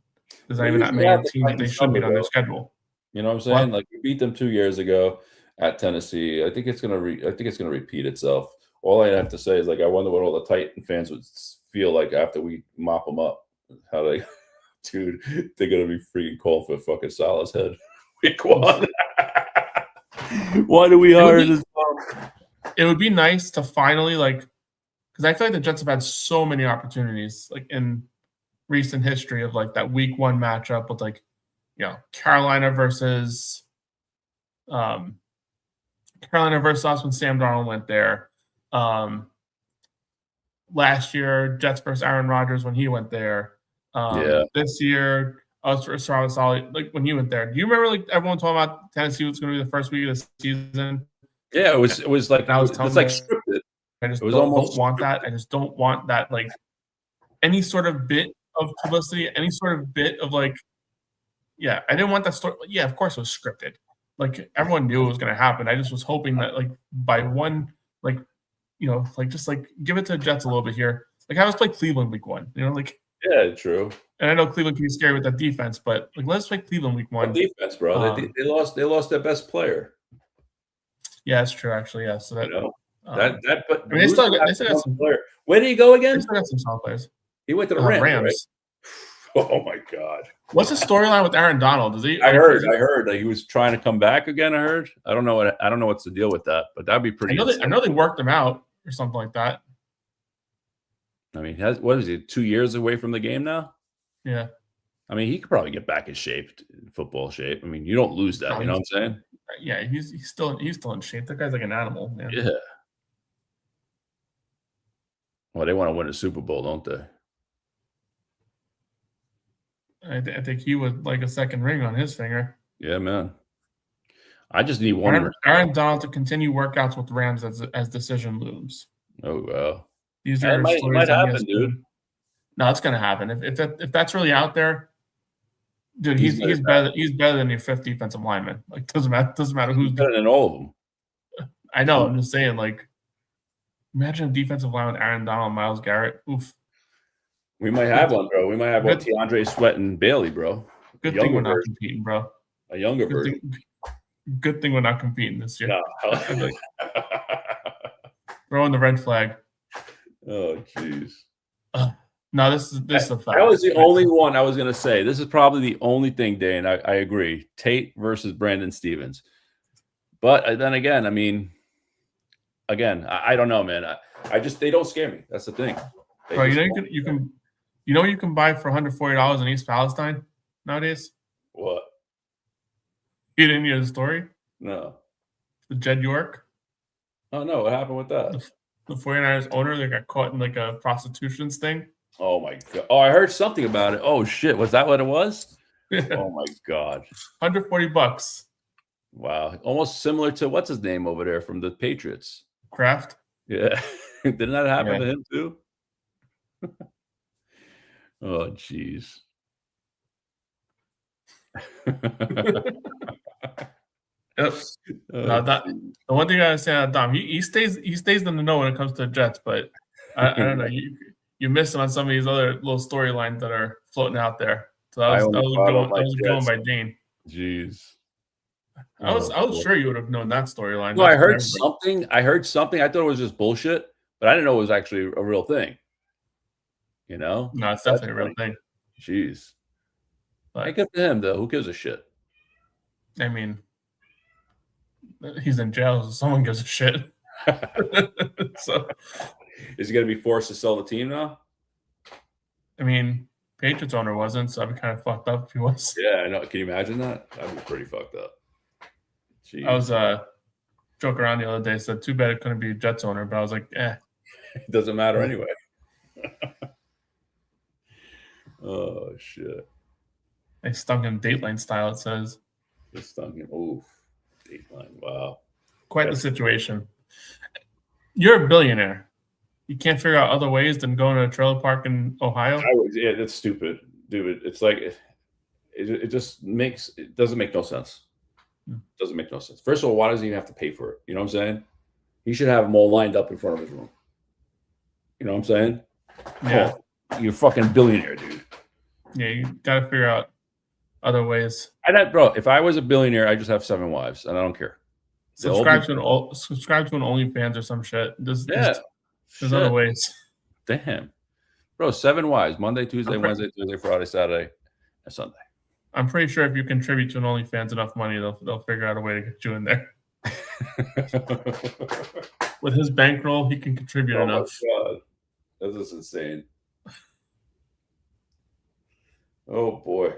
there's not even that many teams that they should beat on their schedule. You know what I'm saying? Like, we beat them 2 years ago at Tennessee. I think it's gonna repeat itself. All I have to say is, like, I wonder what all the Titan fans would feel like after we mop them up. How they, dude, they're gonna be freaking calling for fucking Salah's head. Week 1. Why do we hire this? It would be nice to finally, because I feel like the Jets have had so many opportunities, like in recent history, of like that week 1 matchup with Carolina versus us when Sam Darnold went there. Last year, Jets versus Aaron Rodgers when he went there. This year, us versus Robert Saleh, like when he went there. Do you remember like everyone talking about Tennessee was going to be the first week of the season? Yeah, it was like scripted. I just don't want that. I just don't want that, like, any sort of bit of publicity, any sort of bit of I didn't want that story. Yeah, of course it was scripted. Like, everyone knew it was going to happen. I just was hoping that, like, by one, just give it to the Jets a little bit here. Like, have us play Cleveland week 1. Yeah, true. And I know Cleveland can be scary with that defense, but let's play Cleveland week 1. Defense, bro. They lost their best player. Yeah, that's true. Actually, yeah. So that but they still got some player. Where did he go again? They still got some solid players. He went to the Rams. Right? Oh my God! What's the storyline with Aaron Donald? I heard that he was trying to come back again. I don't know what's the deal with that, but that'd be pretty. I know they worked him out or something like that. I mean, what is he? 2 years away from the game now? Yeah. I mean, he could probably get back in football shape. I mean, you don't lose that. You know what I'm saying? Yeah, he's still in shape. That guy's like an animal, man. Yeah. Well, they want to win a Super Bowl, don't they? I think he would like a second ring on his finger. Yeah, man. I just need one. Aaron Donald to continue workouts with Rams as decision looms. Oh wow. These are stories might happen, dude. No, it's gonna happen. If that's really out there, dude, he's better. He's better than your 5th defensive lineman. Like, doesn't matter who's better than all of them. I know. I'm just saying. Like, imagine a defensive line with Aaron Donald, and Myles Garrett. Oof. We might have one, bro. We might have one. DeAndre Sweat and Bailey, bro. Good thing we're not competing, bro. A younger version. Good thing we're not competing this year. No. Throwing the red flag. Oh, jeez. No, this is a fact. That was the only one I was going to say. This is probably the only thing, Dane. I agree. Tate versus Brandon Stevens. But then again, I mean, I don't know, man. They don't scare me. That's the thing. Bro, you can You know what you can buy for $140 in East Palestine nowadays? What? You didn't hear the story? No. The Jed York, Oh no, what happened with that? the 49ers owner that got caught in like a prostitution sting. Oh my god. Oh, I heard something about it. Oh shit, was that what it was? Oh my god. $140. Wow. Almost similar to what's his name over there from the Patriots. Kraft. Yeah. Didn't that happen Yeah. to him too? Oh jeez. Yep. No, that the one thing I understand about Dom, he stays in the know when it comes to the Jets, but I don't know. You miss him on some of these other little storylines that are floating out there. So that was a good one by Dane. Jeez. I was sure you would have known that storyline. No, I heard something. I thought it was just bullshit, but I didn't know it was actually a real thing. You know? No, it's definitely a real thing. Jeez. But I get to him though. Who gives a shit? I mean, he's in jail, so someone gives a shit. So is he gonna be forced to sell the team now? I mean, Patriots owner wasn't, so I'd be kind of fucked up if he was. Yeah, I know. Can you imagine that? That'd be pretty fucked up. Jeez. I was joking around the other day, said too bad it couldn't be a Jets owner, but I was like, It doesn't matter anyway. Oh shit. They stung him Dateline style, it says. They stung him. Oof. Dateline. Wow. Quite the situation. You're a billionaire. You can't figure out other ways than going to a trailer park in Ohio? Yeah, that's stupid, dude. It's like it doesn't make no sense. Doesn't make no sense. First of all, why does he even have to pay for it? You know what I'm saying? He should have them all lined up in front of his room. You know what I'm saying? Yeah. Oh, you're a fucking billionaire, dude. Yeah, you got to figure out other ways. Bro, if I was a billionaire, I'd just have 7 wives, and I don't care. Subscribe to an OnlyFans or some shit. There's other ways. Damn. Bro, 7 wives. Monday, Tuesday, Wednesday, Thursday, Friday, Saturday, and Sunday. I'm pretty sure if you contribute to an OnlyFans enough money, they'll figure out a way to get you in there. With his bankroll, he can contribute enough. My God. This is insane. Oh boy.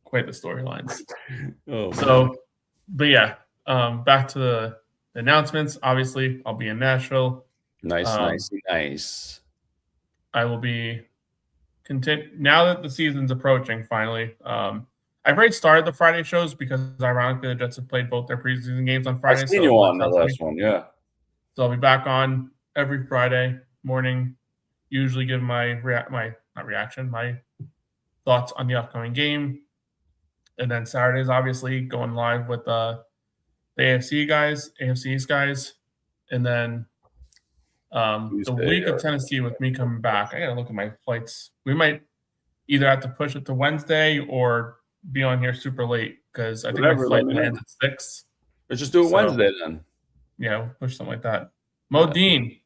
Quite the storylines. Oh, so, but yeah, back to the announcements. Obviously, I'll be in Nashville. Nice. I will be now that the season's approaching. Finally, I've already started the Friday shows because, ironically, the Jets have played both their preseason games on Friday. I've seen you on the last one, yeah. So I'll be back on every Friday morning. Usually, give my thoughts on the upcoming game, and then Saturdays, obviously, going live with the AFC East guys, and then the week of Tennessee with me coming back. I gotta look at my flights. We might either have to push it to Wednesday or be on here super late because I think my flight lands at 6. Let's just do it Wednesday then. Yeah, we'll push something like that. Modine,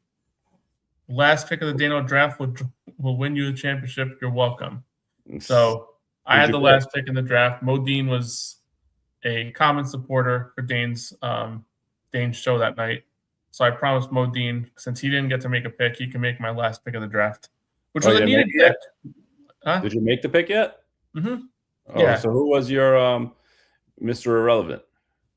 last pick of the Dano draft will win you the championship. You're welcome. So I had the last pick in the draft. Modine was a common supporter for Dane's show that night. So I promised Modine, since he didn't get to make a pick, he can make my last pick of the draft, which was a needed pick. Huh? Did you make the pick yet? Mm-hmm. Oh, yeah. So who was your Mr. Irrelevant?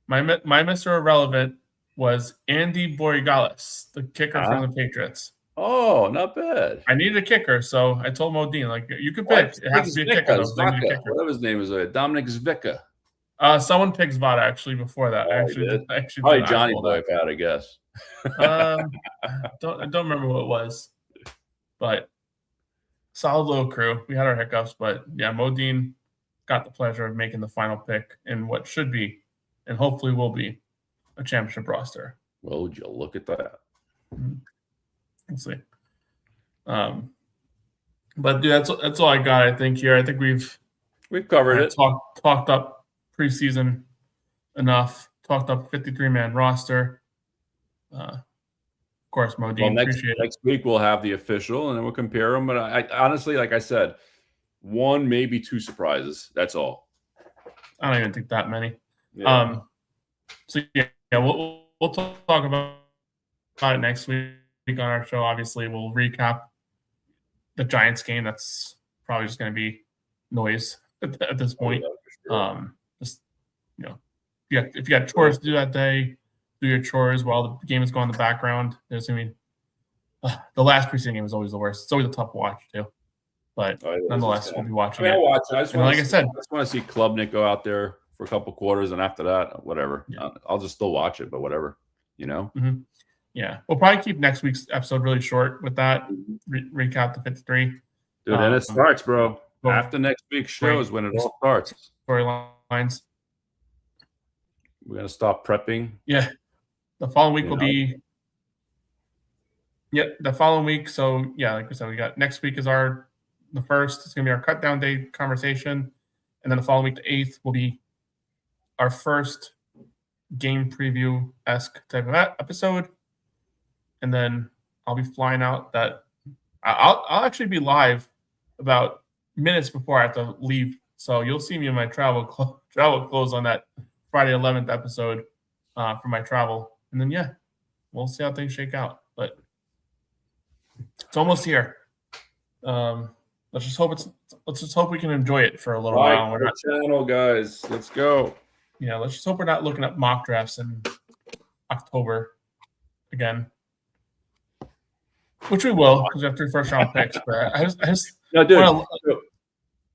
My Mr. Irrelevant was Andy Borregales, the kicker from the Patriots. Oh, not bad. I needed a kicker, so I told Modine, like, you could pick. It has to be a kicker. Whatever his name is, Dominic Zvicka. Someone picked Zvada actually before that. Probably Johnny Boy had, I guess. I don't remember what it was, but solid little crew. We had our hiccups, but yeah, Modine got the pleasure of making the final pick in what should be, and hopefully will be, a championship roster. Well, would you look at that? Let's see. But dude, that's all I got. I think here. I think we've covered it. Talked up preseason enough. Talked up 53-man roster. Of course, Modine. Next week we'll have the official, and then we'll compare them. But I honestly, like I said, 1, maybe 2 surprises. That's all. I don't even think that many. Yeah. So yeah, we'll talk about about it next week on our show. Obviously, we'll recap the Giants game. That's probably just going to be noise at this point. Just if you got chores to do that day, do your chores while the game is going in the background. There's the last preseason game is always the worst. It's always a tough watch too, but nonetheless, we'll be watching it. I'll watch it. I just want to see Klubnik go out there for a couple quarters, and after that, whatever. Yeah. I'll just still watch it, but whatever, Mm-hmm. Yeah, we'll probably keep next week's episode really short with that. Recap the 53. Dude, and it starts, bro. After next week's show is when it all starts. Storylines. We're gonna stop prepping. Yeah, the following week will be. Yep, the following week. So yeah, like I said, we got next week is the first. It's gonna be our cut down day conversation, and then the following week, the 8th, will be our first game preview-esque type of episode. And then I'll be flying out. I'll actually be live about minutes before I have to leave. So you'll see me in my travel clothes on that Friday 11th episode for my travel. And then we'll see how things shake out. But it's almost here. Let's just hope we can enjoy it for a little while. Our channel, guys. Let's go. Yeah, let's just hope we're not looking at mock drafts in October again. Which we will, because we have 3 first-round picks. But I just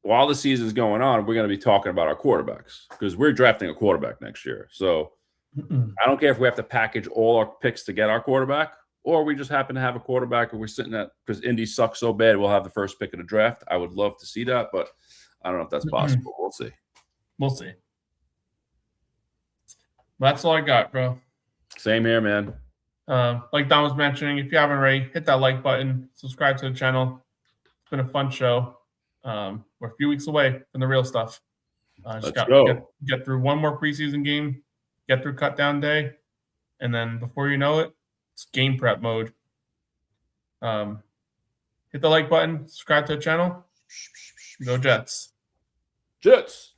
while the season's going on, we're going to be talking about our quarterbacks because we're drafting a quarterback next year. So I don't care if we have to package all our picks to get our quarterback, or we just happen to have a quarterback, or we're sitting at because Indy sucks so bad, we'll have the first pick of the draft. I would love to see that, but I don't know if that's possible. We'll see. We'll see. That's all I got, bro. Same here, man. Like Don was mentioning, if you haven't already, hit that like button, subscribe to the channel. It's been a fun show. We're a few weeks away from the real stuff. Just got get through one more preseason game, get through cut down day, and then before you know it, it's game prep mode. Hit the like button, subscribe to the channel. Go Jets. Jets.